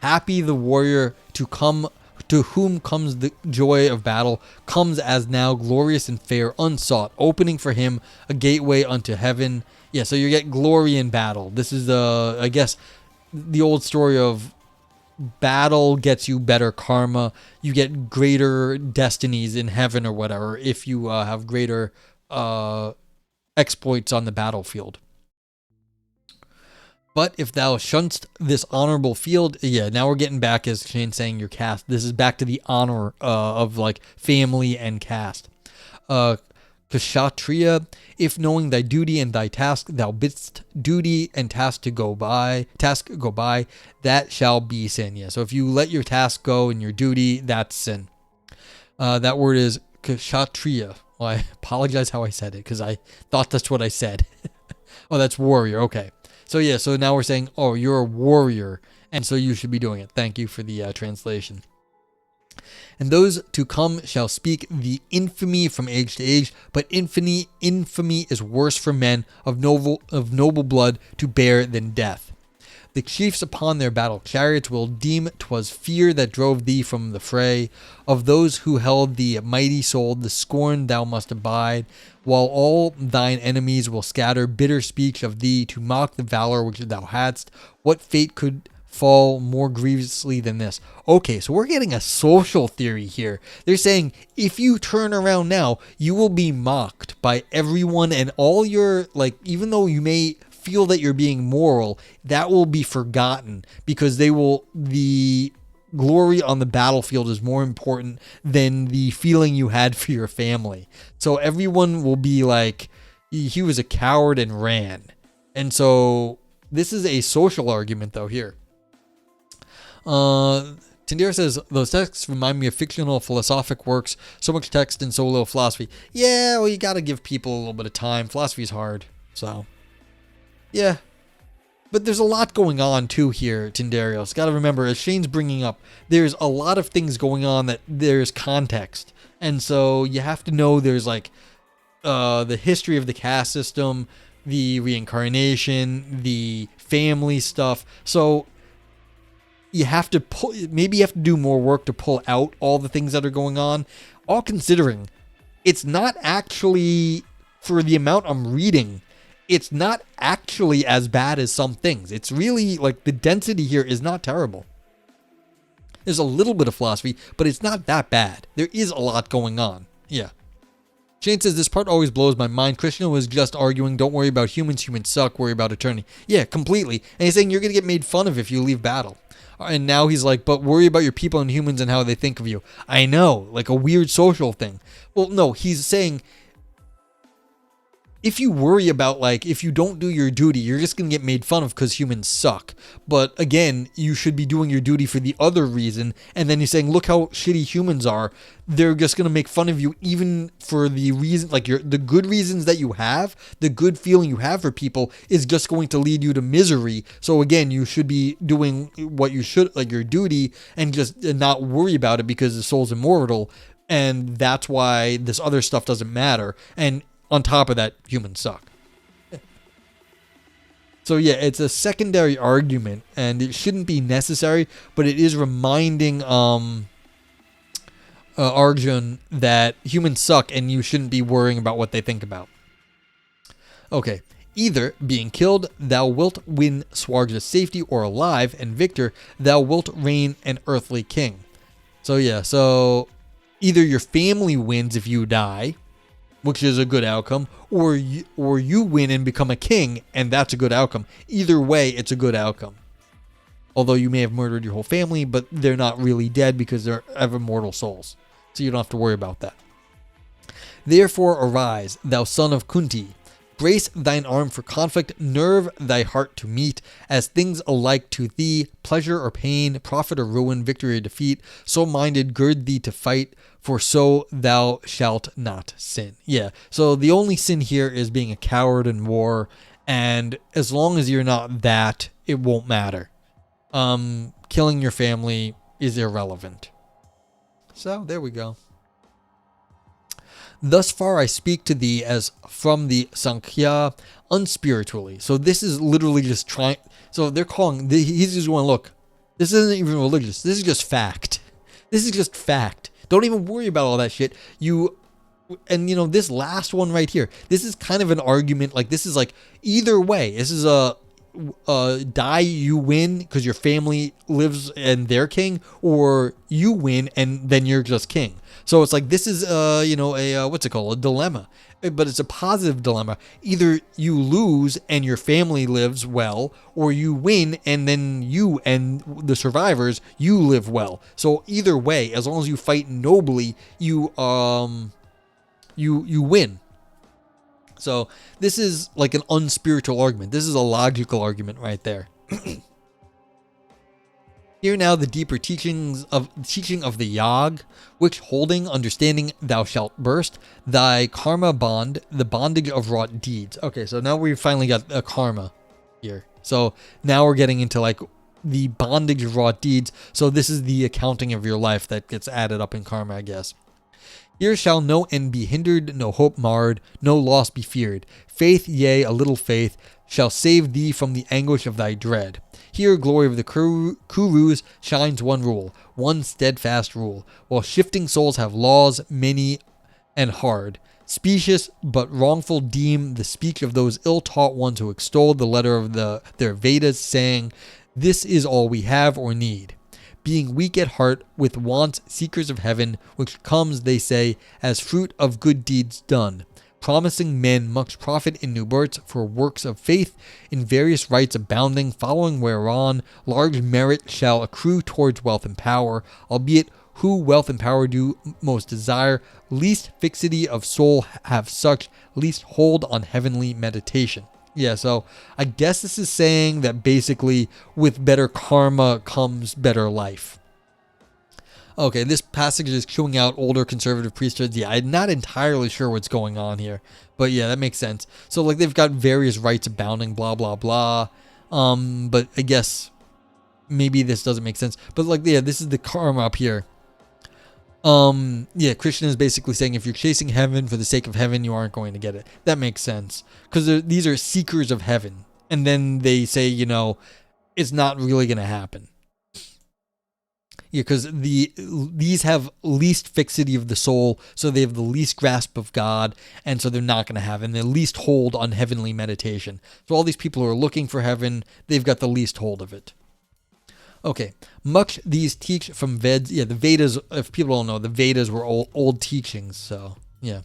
Speaker 1: Happy the warrior to whom comes the joy of battle, comes as now glorious and fair, unsought, opening for him a gateway unto heaven. Yeah, so you get glory in battle. This is I guess the old story of battle gets you better karma. You get greater destinies in heaven or whatever if you have greater exploits on the battlefield. But if thou shunst this honorable field, yeah, now we're getting back, as Shane's saying, your caste. This is back to the honor of like family and caste. Kshatriya, if knowing thy duty and thy task, thou bidst duty and task go by, that shall be sin. Yeah, so if you let your task go and your duty, that's sin. That word is kshatriya. Well, I apologize how I said it because I thought that's what I said. Oh, that's warrior. Okay. So yeah, so now we're saying, oh, you're a warrior, and so you should be doing it. Thank you for the translation. And those to come shall speak the infamy from age to age, but infamy is worse for men of noble blood to bear than death. The chiefs upon their battle chariots will deem 'twas fear that drove thee from the fray. Of those who held thee mighty souled, the scorn thou must abide, while all thine enemies will scatter bitter speech of thee to mock the valor which thou hadst. What fate could fall more grievously than this? Okay, so we're getting a social theory here. They're saying if you turn around now, you will be mocked by everyone, and all your, like, even though you may feel that you're being moral, that will be forgotten because the glory on the battlefield is more important than the feeling you had for your family. So everyone will be like, he was a coward and ran. And so this is a social argument though here. Tindera says, those texts remind me of fictional philosophic works. So much text and so little philosophy. Yeah, well, you got to give people a little bit of time. Philosophy's hard. So, yeah. But there's a lot going on too here, Tindarios. Got to remember, as Shane's bringing up, there's a lot of things going on that there's context. And so you have to know there's like the history of the caste system, the reincarnation, the family stuff. So you have to maybe you have to do more work to pull out all the things that are going on. All considering, it's not actually, for the amount I'm reading, it's not actually as bad as some things. It's really, like, the density here is not terrible. There's a little bit of philosophy, but it's not that bad. There is a lot going on. Yeah. Shane says, this part always blows my mind. Krishna was just arguing, don't worry about humans. Humans suck. Worry about eternity. Yeah, completely. And he's saying you're going to get made fun of if you leave battle. And now he's like, but worry about your people and humans and how they think of you. I know, like a weird social thing. Well, no, he's saying if you worry about, like, if you don't do your duty, you're just going to get made fun of because humans suck. But again, you should be doing your duty for the other reason. And then you're saying, look how shitty humans are. They're just going to make fun of you even for the reason, like the good reasons that you have, the good feeling you have for people is just going to lead you to misery. So again, you should be doing what you should, like your duty, and just not worry about it because the soul's immortal. And that's why this other stuff doesn't matter. And on top of that, humans suck. So yeah, it's a secondary argument, and it shouldn't be necessary, but it is reminding Arjun that humans suck, and you shouldn't be worrying about what they think about. Okay, either being killed, thou wilt win Swarga's safety, or alive and victor, thou wilt reign an earthly king. So yeah, so either your family wins if you die, which is a good outcome, or you win and become a king, and that's a good outcome. Either way, it's a good outcome. Although you may have murdered your whole family, but they're not really dead because they're ever mortal souls. So you don't have to worry about that. Therefore arise, thou son of Kunti. Brace thine arm for conflict, nerve thy heart to meet, as things alike to thee, pleasure or pain, profit or ruin, victory or defeat, so minded gird thee to fight, for so thou shalt not sin. Yeah, so the only sin here is being a coward in war, and as long as you're not that, it won't matter. Killing your family is irrelevant. So, there we go. Thus far I speak to thee as from the Sankhya unspiritually. So this is literally just trying. So they're calling. He's just going, look, this isn't even religious. This is just fact. This is just fact. Don't even worry about all that shit. And you know, this last one right here, this is kind of an argument. Like, this is like either way. This is a die, you win because your family lives and they're king, or you win and then you're just king. So it's like, this is what's it called, a dilemma, but it's a positive dilemma. Either you lose and your family lives well, or you win and then you and the survivors, you live well. So either way, as long as you fight nobly, you win. So this is like an unspiritual argument. This is a logical argument right there. Hear now the deeper teaching of the Yag, which holding, understanding, thou shalt burst thy karma bond, the bondage of wrought deeds. Okay, so now we finally got a karma here. So now we're getting into like the bondage of wrought deeds. So this is the accounting of your life that gets added up in karma, I guess. Here shall no end be hindered, no hope marred, no loss be feared. Faith, yea, a little faith, shall save thee from the anguish of thy dread. Here, glory of the Kurus shines one rule, one steadfast rule, while shifting souls have laws many and hard. Specious but wrongful deem the speech of those ill-taught ones who extol the letter of their Vedas, saying, "This is all we have or need." Being weak at heart, with wants seekers of heaven, which comes, they say, as fruit of good deeds done, promising men much profit in new births for works of faith, in various rites abounding, following whereon large merit shall accrue towards wealth and power, albeit who wealth and power do most desire, least fixity of soul have such, least hold on heavenly meditation. Yeah, so I guess this is saying that basically with better karma comes better life. Okay, this passage is chewing out older conservative priesthoods. Yeah, I'm not entirely sure what's going on here, but yeah, that makes sense. So like they've got various rights abounding, blah, blah, blah. But I guess maybe this doesn't make sense. But like, yeah, this is the karma up here. Yeah, Krishna is basically saying if you're chasing heaven for the sake of heaven, you aren't going to get it. That makes sense. Because these are seekers of heaven. And then they say, you know, it's not really going to happen. Yeah, because these have least fixity of the soul, so they have the least grasp of God, and so they're not going to have, and the least hold on heavenly meditation. So all these people who are looking for heaven, they've got the least hold of it. Okay, much these teach from Veds. Yeah, the Vedas, if people don't know, the Vedas were old teachings, so yeah.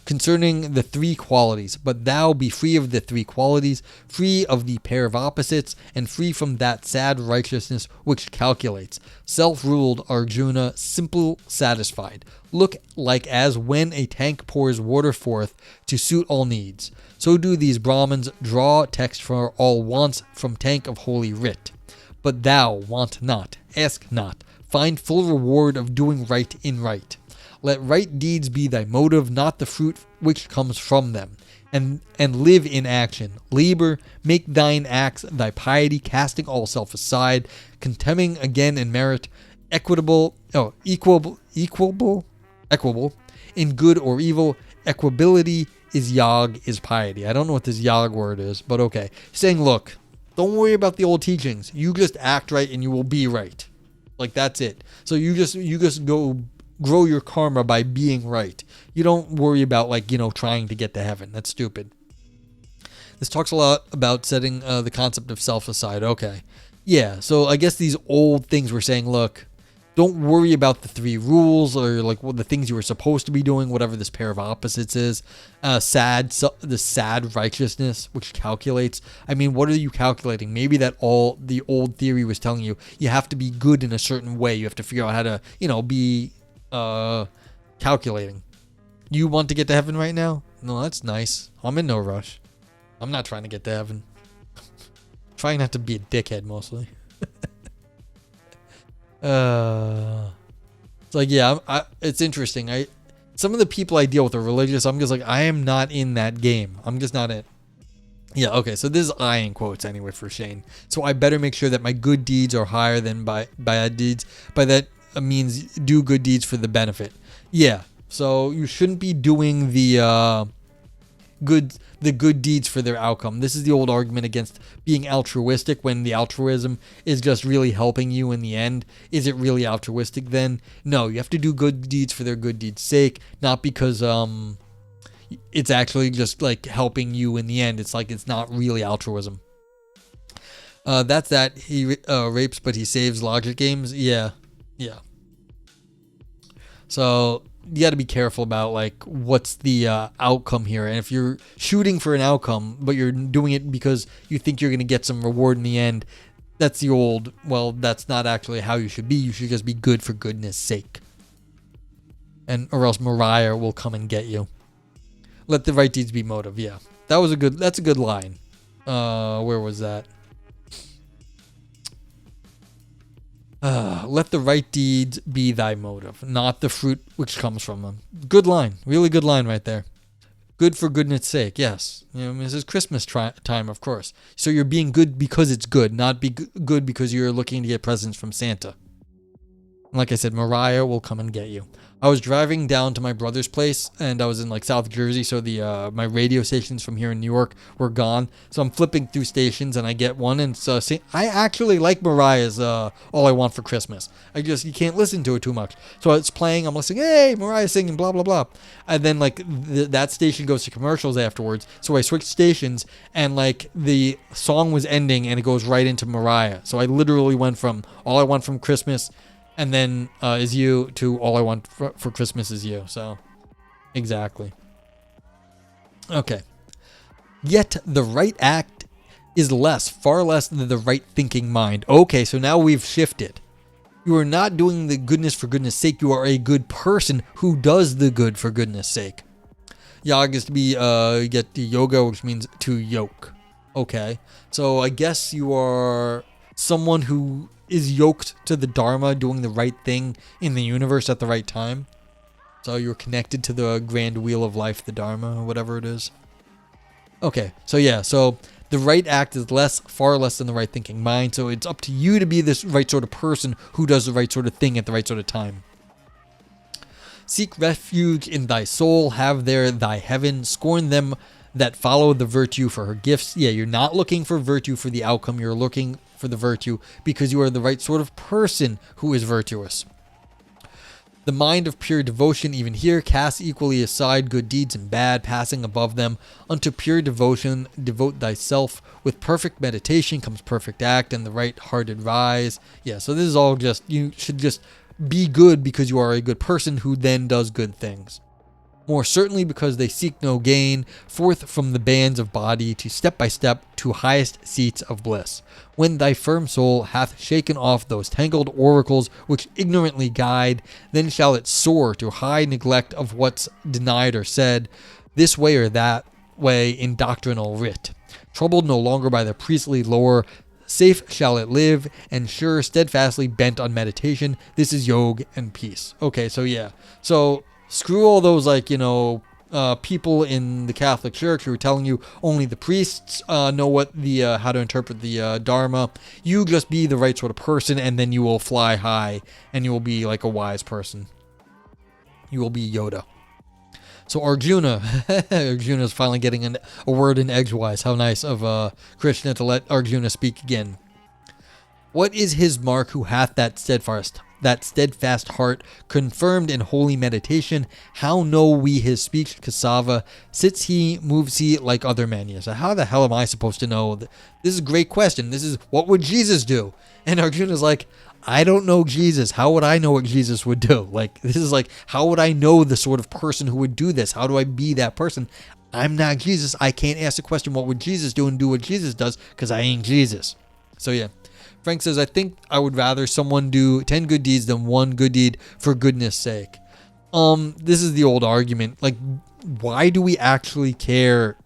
Speaker 1: Concerning the three qualities, but thou be free of the three qualities, free of the pair of opposites, and free from that sad righteousness which calculates. Self-ruled Arjuna, simple, satisfied. Look like as when a tank pours water forth to suit all needs. So do these Brahmins draw text for all wants from tank of holy writ. But thou want not, ask not, find full reward of doing right in right. Let right deeds be thy motive, not the fruit which comes from them. And live in action. Labor, make thine acts thy piety, casting all self aside, contemning again in merit, equable, in good or evil. Equability is yag, is piety. I don't know what this yag word is, but okay. Saying, look, don't worry about the old teachings. You just act right and you will be right. Like, that's it. So you just go grow your karma by being right. You don't worry about, like, you know, trying to get to heaven. That's stupid. This talks a lot about setting the concept of self aside. Okay. Yeah, so I guess these old things were saying, look, don't worry about the three rules or like the things you were supposed to be doing, whatever this pair of opposites is. The sad righteousness, which calculates. I mean, what are you calculating? Maybe that all the old theory was telling you have to be good in a certain way. You have to figure out how to, you know, be calculating. You want to get to heaven right now? No, that's nice. I'm in no rush. I'm not trying to get to heaven. Trying not to be a dickhead mostly. It's like, yeah, it's interesting. Some of the people I deal with are religious. I'm just like, I am not in that game. I'm just not it. Yeah, okay, so this is I in quotes anyway for Shane. So I better make sure that my good deeds are higher than bad deeds. By that means do good deeds for the benefit. Yeah, so you shouldn't be doing the good deeds for their outcome. This is the old argument against being altruistic when the altruism is just really helping you in the end. Is it really altruistic then? No, you have to do good deeds for their good deeds' sake, not because it's actually just like helping you in the end. It's like it's not really altruism. That's that. He rapes but he saves logic games. Yeah. So you got to be careful about like what's the outcome here, and if you're shooting for an outcome but you're doing it because you think you're going to get some reward in the end, that's the old, well, that's not actually how you should be. You should just be good for goodness sake, or else Mariah will come and get you. Let the right deeds be motive. Yeah, that's a good line. Where was that? Let the right deeds be thy motive, not the fruit which comes from them. Good line. Really good line right there. Good for goodness sake. Yes. You know, this is Christmas time, of course. So you're being good because it's good, not be good because you're looking to get presents from Santa. Like I said, Mariah will come and get you. I was driving down to my brother's place, and I was in like South Jersey, so the my radio stations from here in New York were gone. So I'm flipping through stations, and I get one, and so I actually like Mariah's "All I Want for Christmas." You can't listen to it too much. So it's playing. I'm listening. Hey, Mariah singing, blah blah blah, and then like that station goes to commercials afterwards. So I switched stations, and like the song was ending, and it goes right into Mariah. So I literally went from "All I Want from Christmas" and then "Is You" to "All I Want for Christmas Is You." So, exactly. Okay. Yet the right act is far less than the right thinking mind. Okay, so now we've shifted. You are not doing the goodness for goodness sake. You are a good person who does the good for goodness sake. Yag is to be, you get the yoga, which means to yoke. Okay. So I guess you are someone who is yoked to the Dharma, doing the right thing in the universe at the right time. So you're connected to the grand wheel of life, the Dharma, or whatever it is. Okay, so yeah, so the right act is far less than the right thinking mind. So it's up to you to be this right sort of person who does the right sort of thing at the right sort of time. Seek refuge in thy soul, have there thy heaven, scorn them that follow the virtue for her gifts. Yeah, you're not looking for virtue for the outcome, you're looking for the virtue because you are the right sort of person who is virtuous. The mind of pure devotion, even here, casts equally aside good deeds and bad, passing above them. Unto pure devotion, devote thyself. With perfect meditation comes perfect act, and the right-hearted rise. Yeah, so this is all you should just be good because you are a good person who then does good things. More certainly because they seek no gain, forth from the bands of body to step by step to highest seats of bliss. When thy firm soul hath shaken off those tangled oracles which ignorantly guide, then shall it soar to high neglect of what's denied or said, this way or that way in doctrinal writ. Troubled no longer by the priestly lore, safe shall it live, and sure steadfastly bent on meditation. This is yoga and peace. Okay, so yeah. So screw all those people in the Catholic Church who are telling you only the priests know what how to interpret the Dharma. You just be the right sort of person, and then you will fly high, and you will be like a wise person. You will be Yoda. So Arjuna, Arjuna's finally getting a word in edgewise. How nice of Krishna to let Arjuna speak again. What is his mark who hath that steadfast heart, confirmed in holy meditation? How know we his speech? Cassava, sits he, moves he like other men? Yes. So how the hell am I supposed to know? This is a great question. This is, what would Jesus do? And Arjuna's like, I don't know Jesus. How would I know what Jesus would do? Like, this is like, how would I know the sort of person who would do this? How do I be that person? I'm not Jesus. I can't ask the question, what would Jesus do, and do what Jesus does, because I ain't Jesus. So yeah. Frank says, I think I would rather someone do 10 good deeds than one good deed for goodness sake. This is the old argument. Like, why do we actually care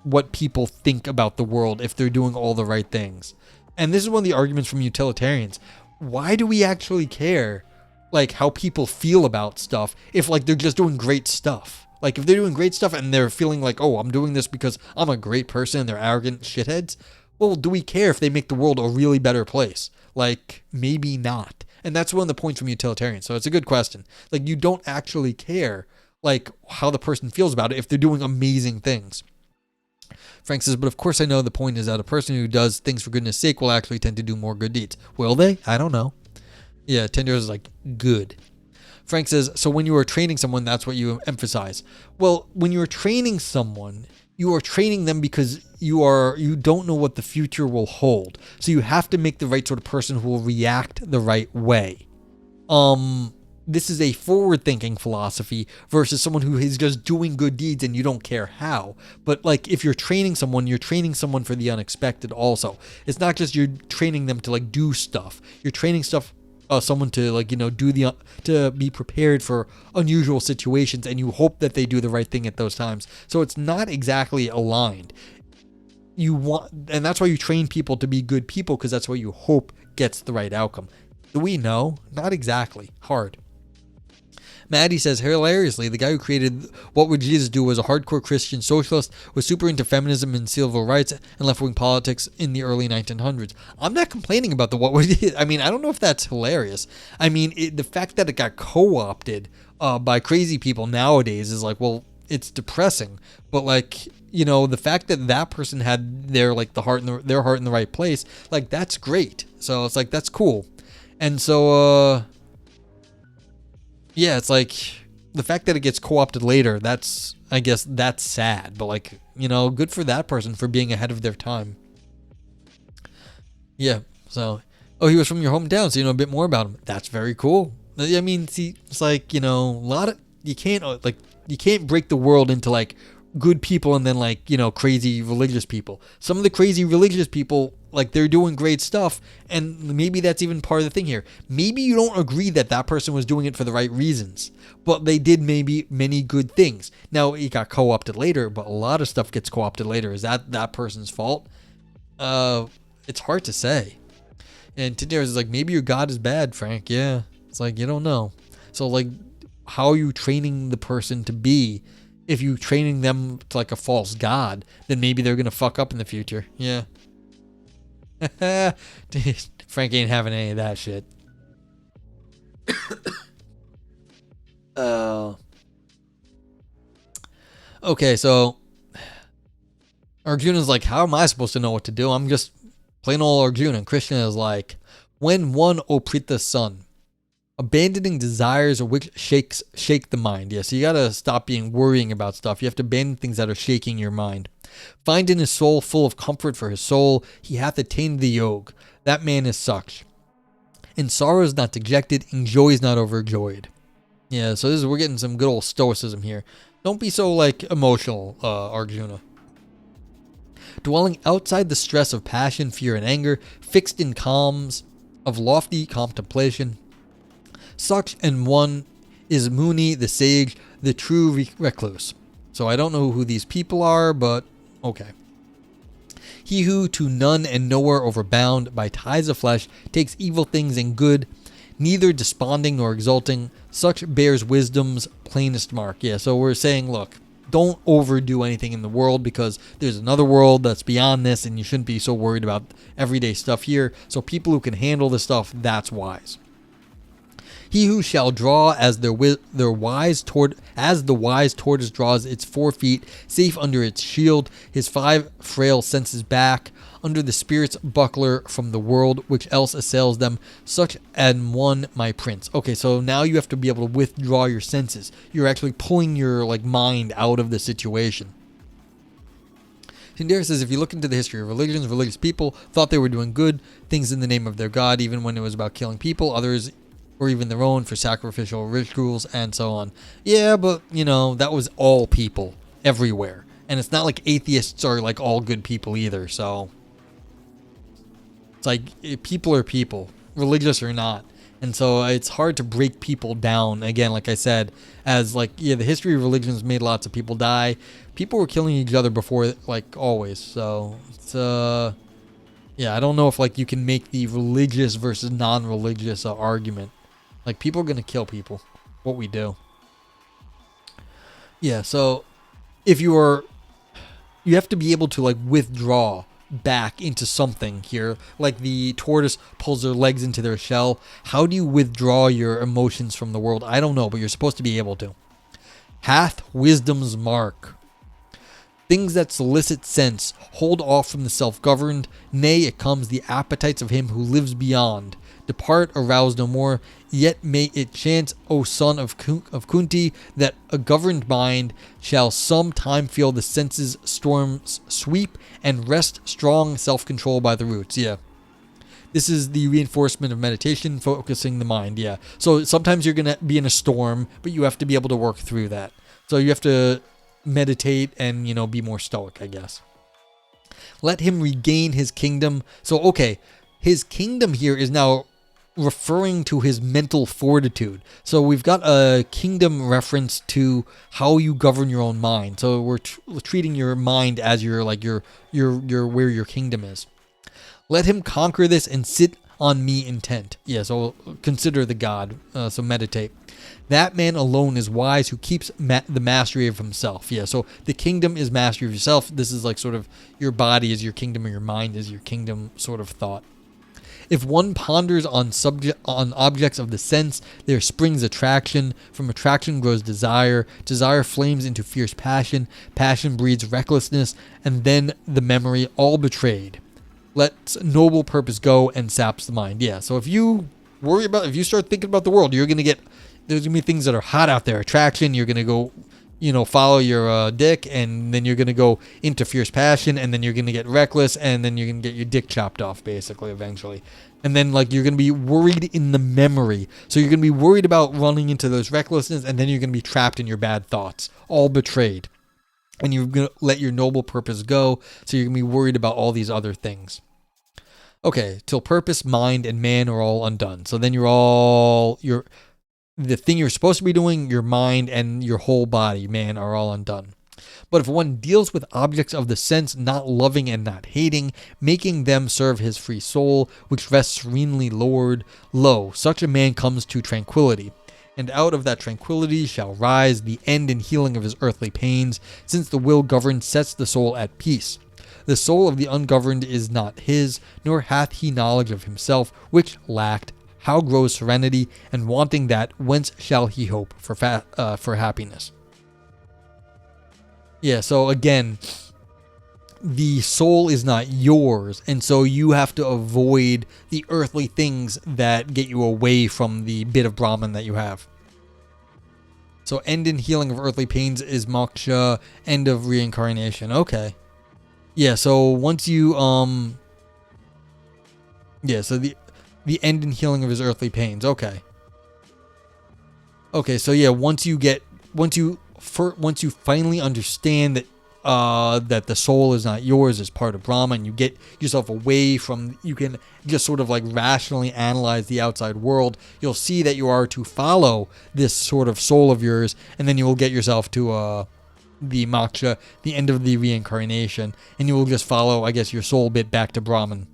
Speaker 1: what people think about the world if they're doing all the right things? And this is one of the arguments from utilitarians. Why do we actually care, like, how people feel about stuff if, like, they're just doing great stuff? Like, if they're doing great stuff and they're feeling like, oh, I'm doing this because I'm a great person and they're arrogant shitheads, well, do we care if they make the world a really better place? Like, maybe not. And that's one of the points from utilitarians. So it's a good question. Like, you don't actually care, like, how the person feels about it if they're doing amazing things. Frank says, but of course I know the point is that a person who does things for goodness sake will actually tend to do more good deeds. Will they? I don't know. Yeah, 10 years is like, good. Frank says, so when you are training someone, that's what you emphasize. Well, when you're training someone, you are training them because you don't know what the future will hold. So you have to make the right sort of person who will react the right way. This is a forward-thinking philosophy versus someone who is just doing good deeds and you don't care how. But like, if you're training someone for the unexpected also. It's not just you're training them to like do stuff. You're training someone to like, to be prepared for unusual situations, and you hope that they do the right thing at those times. So it's not exactly aligned. And that's why you train people to be good people, because that's what you hope gets the right outcome. Do we know? Not exactly. Hard. Maddie says, hilariously, the guy who created What Would Jesus Do was a hardcore Christian socialist, was super into feminism and civil rights and left-wing politics in the early 1900s. I'm not complaining about the What Would I mean, I don't know if that's hilarious. I mean, the fact that it got co-opted by crazy people nowadays is like, well, it's depressing. But like, the fact that that person had their like their heart in the right place, like that's great. So it's like that's cool. And so yeah, it's like the fact that it gets co-opted later, I guess that's sad. But like, good for that person for being ahead of their time. Yeah. So, oh, he was from your hometown, so you know a bit more about him. That's very cool. I mean, see, it's like, a lot of, you can't break the world into like good people and then like, crazy religious people. Some of the crazy religious people, like they're doing great stuff, and maybe that's even part of the thing here. Maybe you don't agree that that person was doing it for the right reasons, but they did maybe many good things. Now, it got co-opted later, but a lot of stuff gets co-opted later. Is that person's fault? It's hard to say. And Tindare is like, maybe your God is bad, Frank. Yeah. It's like, you don't know. So like, how are you training the person to be? If you training them to like a false god, then maybe they're going to fuck up in the future. Yeah. Frank ain't having any of that shit. Okay, so Arjuna's like, how am I supposed to know what to do? I'm just plain old Arjuna. And Krishna is like, when one, O Prita's son, abandoning desires which shake the mind. Yeah, so you gotta stop worrying about stuff. You have to abandon things that are shaking your mind. Find in his soul full of comfort for his soul, he hath attained the yoga. That man is such. In sorrow is not dejected, in joy is not overjoyed. Yeah, so we're getting some good old stoicism here. Don't be so like emotional, Arjuna. Dwelling outside the stress of passion, fear, and anger, fixed in calms of lofty contemplation. Such an one is Muni, the sage, the true recluse. So I don't know who these people are, but okay. He who to none and nowhere overbound by ties of flesh takes evil things and good, neither desponding nor exulting, such bears wisdom's plainest mark. Yeah, so we're saying, look, don't overdo anything in the world because there's another world that's beyond this and you shouldn't be so worried about everyday stuff here. So people who can handle this stuff, that's wise. He who shall draw as the wise tortoise draws its 4 feet safe under its shield, his 5 frail senses back, under the spirit's buckler from the world which else assails them, such an one, my prince. Okay, so now you have to be able to withdraw your senses. You're actually pulling your like mind out of the situation. Tindare says, if you look into the history of religions, religious people thought they were doing good things in the name of their God, even when it was about killing people. Others, or even their own, for sacrificial rituals and so on. Yeah, but, that was all people everywhere. And it's not like atheists are like all good people either, so it's like people are people, religious or not. And so it's hard to break people down, again, like I said, as like, yeah, the history of religions made lots of people die. People were killing each other before, like always, so it's, yeah, I don't know if like you can make the religious versus non-religious argument. Like, people are going to kill people. What we do. Yeah, so if you have to be able to, like, withdraw back into something here. Like the tortoise pulls their legs into their shell. How do you withdraw your emotions from the world? I don't know, but you're supposed to be able to. Hath wisdom's mark. Things that solicit sense hold off from the self-governed. Nay, it comes the appetites of him who lives beyond. Depart, arouse no more. Yet may it chance, O son of Kunti, that a governed mind shall some time feel the senses' storms sweep and wrest strong self-control by the roots. Yeah. This is the reinforcement of meditation, focusing the mind. Yeah. So sometimes you're going to be in a storm, but you have to be able to work through that. So you have to meditate and, be more stoic, I guess. Let him regain his kingdom. So, okay, his kingdom here is now referring to his mental fortitude. So we've got a kingdom reference to how you govern your own mind. So we're treating your mind as your where your kingdom is. Let him conquer this and sit on me intent. Yeah, so consider the God. So meditate. That man alone is wise who keeps the mastery of himself. Yeah, so the kingdom is mastery of yourself. This is like sort of your body is your kingdom or your mind is your kingdom sort of thought. If one ponders on objects of the sense, there springs attraction. From attraction grows desire. Desire flames into fierce passion. Passion breeds recklessness, and then the memory, all betrayed. Lets noble purpose go and saps the mind. Yeah, so if you start thinking about the world, there's going to be things that are hot out there. Attraction, you're going to go, follow your dick, and then you're going to go into fierce passion, and then you're going to get reckless, and then you're going to get your dick chopped off, basically, eventually. And then, you're going to be worried in the memory. So you're going to be worried about running into those recklessness, and then you're going to be trapped in your bad thoughts, all betrayed. And you're going to let your noble purpose go, so you're going to be worried about all these other things. Okay, till purpose, mind, and man are all undone. So then the thing you're supposed to be doing, your mind and your whole body, man, are all undone. But if one deals with objects of the sense, not loving and not hating, making them serve his free soul, which rests serenely lowered, lo, such a man comes to tranquility. And out of that tranquility shall rise the end and healing of his earthly pains, since the will governed sets the soul at peace. The soul of the ungoverned is not his, nor hath he knowledge of himself, which lacked. How grows serenity, and wanting that, whence shall he hope for happiness? Yeah, so again, the soul is not yours, and so you have to avoid the earthly things that get you away from the bit of Brahman that you have. So end in healing of earthly pains is moksha, end of reincarnation. Okay. Yeah, so once you, so the end in healing of his earthly pains. Okay. Okay, so yeah, once you finally understand that, that the soul is not yours as part of Brahma, and you get yourself away from, you can just sort of rationally analyze the outside world, you'll see that you are to follow this sort of soul of yours, and then you will get yourself to, the moksha, the end of the reincarnation, and you will just follow, I guess, your soul bit back to Brahman.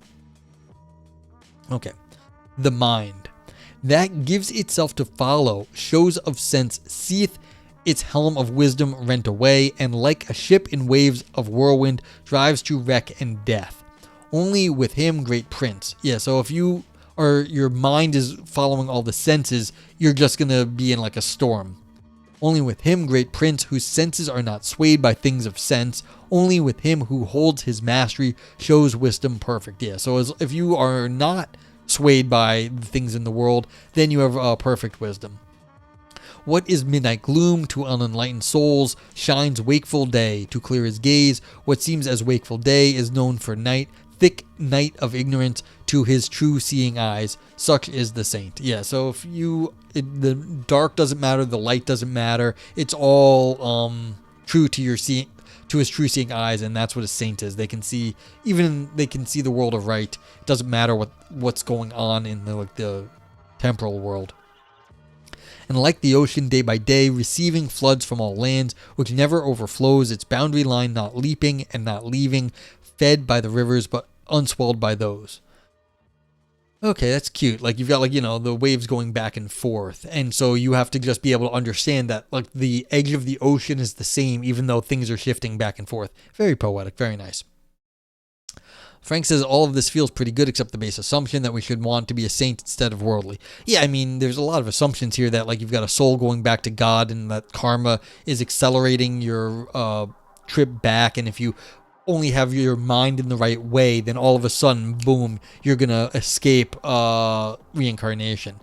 Speaker 1: Okay. The mind. That gives itself to follow, shows of sense, seeth its helm of wisdom rent away, and like a ship in waves of whirlwind, drives to wreck and death. Only with him, great prince. Yeah, so if your mind is following all the senses, you're just gonna be in a storm. Only with him, great prince, whose senses are not swayed by things of sense. Only with him who holds his mastery shows wisdom perfect. Yeah, so if you are not swayed by the things in the world, then you have perfect wisdom. What is midnight gloom to unenlightened souls? Shines wakeful day to clear his gaze. What seems as wakeful day is known for night. Thick night of ignorance to his true seeing eyes. Such is the saint. Yeah, so if the dark doesn't matter, the light doesn't matter. It's all true to your seeing, to his true seeing eyes, and that's what a saint is. They can see the world of right. It doesn't matter what's going on in the temporal world. And like the ocean day by day, receiving floods from all lands, which never overflows, its boundary line not leaping and not leaving, fed by the rivers but unswelled by those. Okay, that's cute. You've got the waves going back and forth, and so you have to just be able to understand that the edge of the ocean is the same even though things are shifting back and forth. Very poetic, very nice. Frank says all of this feels pretty good except the base assumption that we should want to be a saint instead of worldly. Yeah, I mean, there's a lot of assumptions here that you've got a soul going back to God, and that karma is accelerating your trip back, and if you only have your mind in the right way, then all of a sudden, boom, you're gonna escape reincarnation.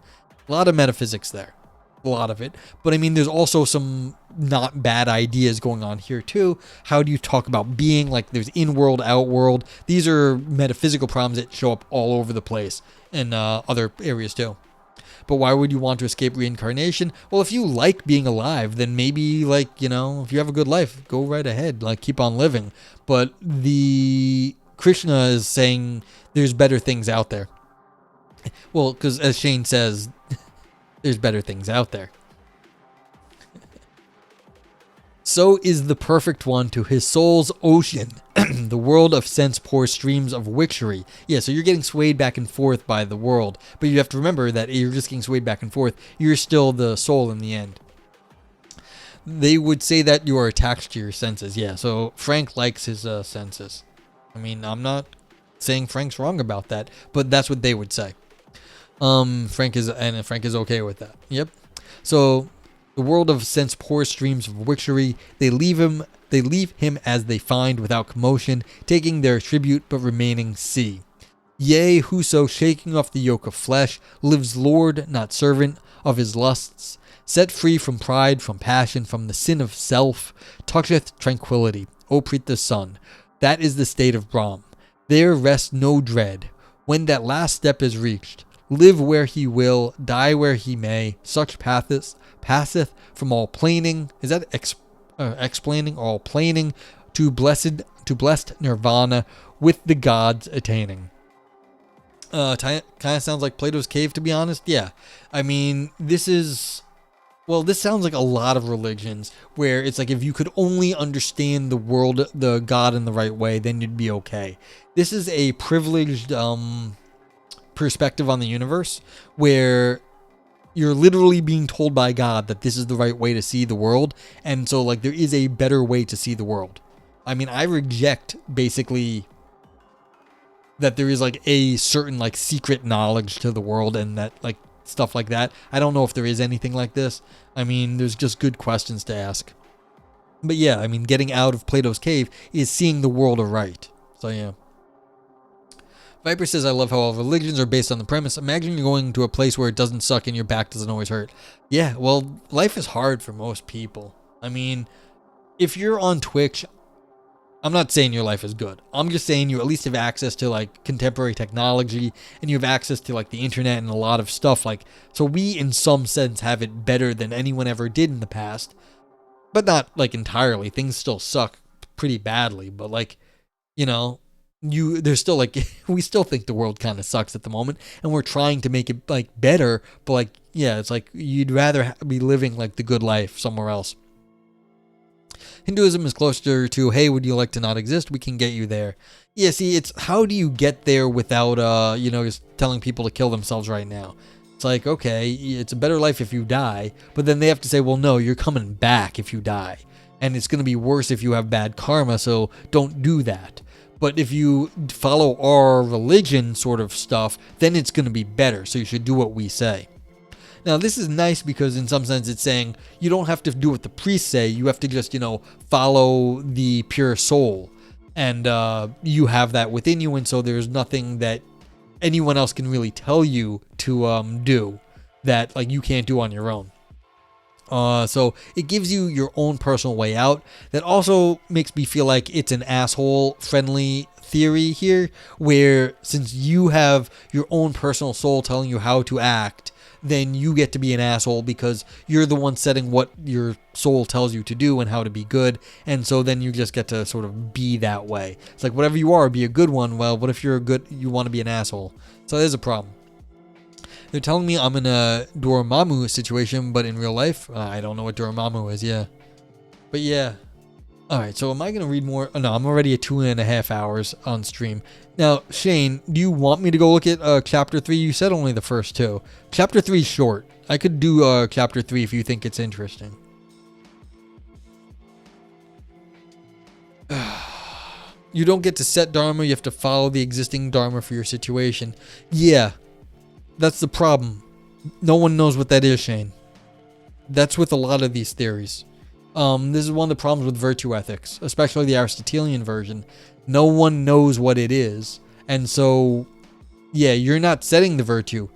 Speaker 1: A lot of metaphysics there. A lot of it. But I mean, there's also some not bad ideas going on here too. How do you talk about being? There's in-world, out-world. These are metaphysical problems that show up all over the place in other areas too. But why would you want to escape reincarnation? Well, if you like being alive, then maybe if you have a good life, go right ahead. Keep on living. But the Krishna is saying there's better things out there. Well, because as Shane says, there's better things out there. So is the perfect one to his soul's ocean. The world of sense pours streams of witchery. Yeah, so you're getting swayed back and forth by the world. But you have to remember that you're just getting swayed back and forth. You're still the soul in the end. They would say that you are attached to your senses. Yeah, so Frank likes his senses. I mean, I'm not saying Frank's wrong about that, but that's what they would say. Frank is okay with that. Yep. So the world of sense pours streams of witchery. They leave him as they find, without commotion, taking their tribute but remaining sea. Yea, whoso, shaking off the yoke of flesh, lives lord, not servant, of his lusts, set free from pride, from passion, from the sin of self, toucheth tranquility. O Preet the sun, that is the state of Brahm. There rests no dread. When that last step is reached, live where he will, die where he may, such passeth from all planing. Is that explaining? All planing to blessed nirvana, with the gods attaining. Kind of sounds like Plato's Cave, to be honest. Yeah, I mean, this sounds like a lot of religions where it's like if you could only understand the world, the God in the right way, then you'd be okay. This is a privileged perspective on the universe where you're literally being told by God that this is the right way to see the world, and so like there is a better way to see the world. I mean, I reject basically that there is like a certain like secret knowledge to the world and that like stuff like that. I don't know if there is anything like this. I mean, there's just good questions to ask. But yeah, I mean, getting out of Plato's cave is seeing the world aright. So yeah. Viper says, I love how all religions are based on the premise. Imagine you're going to a place where it doesn't suck and your back doesn't always hurt. Yeah, well, life is hard for most people. I mean, if you're on Twitch, I'm not saying your life is good. I'm just saying you at least have access to like contemporary technology and you have access to like the internet and a lot of stuff. Like, so we in some sense have it better than anyone ever did in the past, but not like entirely. Things still suck pretty badly, but like, you know, there's still like, we still think the world kind of sucks at the moment and we're trying to make it like better, but like, yeah, it's like you'd rather be living like the good life somewhere else. Hinduism is closer to, hey, would you like to not exist? We can get you there. Yeah, see, it's how do you get there without, just telling people to kill themselves right now? It's like, okay, it's a better life if you die, but then they have to say, well, no, you're coming back if you die. And it's going to be worse if you have bad karma, so don't do that. But if you follow our religion sort of stuff, then it's going to be better, so you should do what we say. Now, this is nice because in some sense it's saying you don't have to do what the priests say. You have to just, follow the pure soul. And you have that within you. And so there's nothing that anyone else can really tell you to do that like you can't do on your own. So it gives you your own personal way out. That also makes me feel like it's an asshole-friendly theory here, where since you have your own personal soul telling you how to act, then you get to be an asshole because you're the one setting what your soul tells you to do and how to be good. And so then you just get to sort of be that way. It's like whatever you are, be a good one. Well, what if you want to be an asshole? So there's a problem. They're telling me I'm in a Dormammu situation, but in real life, I don't know what Dormammu is. Yeah. But yeah. All right, so am I going to read more? Oh, no, I'm already at 2.5 hours on stream. Now, Shane, do you want me to go look at Chapter 3? You said only the first two. Chapter 3 is short. I could do Chapter 3 if you think it's interesting. You don't get to set Dharma. You have to follow the existing Dharma for your situation. Yeah, that's the problem. No one knows what that is, Shane. That's with a lot of these theories. This is one of the problems with virtue ethics, especially the Aristotelian version. No one knows what it is. And so, yeah, you're not setting the virtue,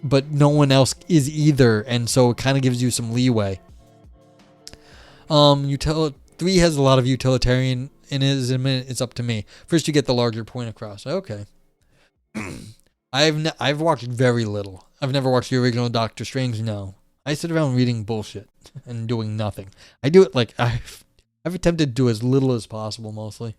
Speaker 1: but no one else is either. And so it kind of gives you some leeway. 3 has a lot of utilitarian in it. It's up to me. First, you get the larger point across. Okay. I've watched very little. I've never watched the original Doctor Strange. No. I sit around reading bullshit and doing nothing. I do it like I've attempted to do as little as possible mostly.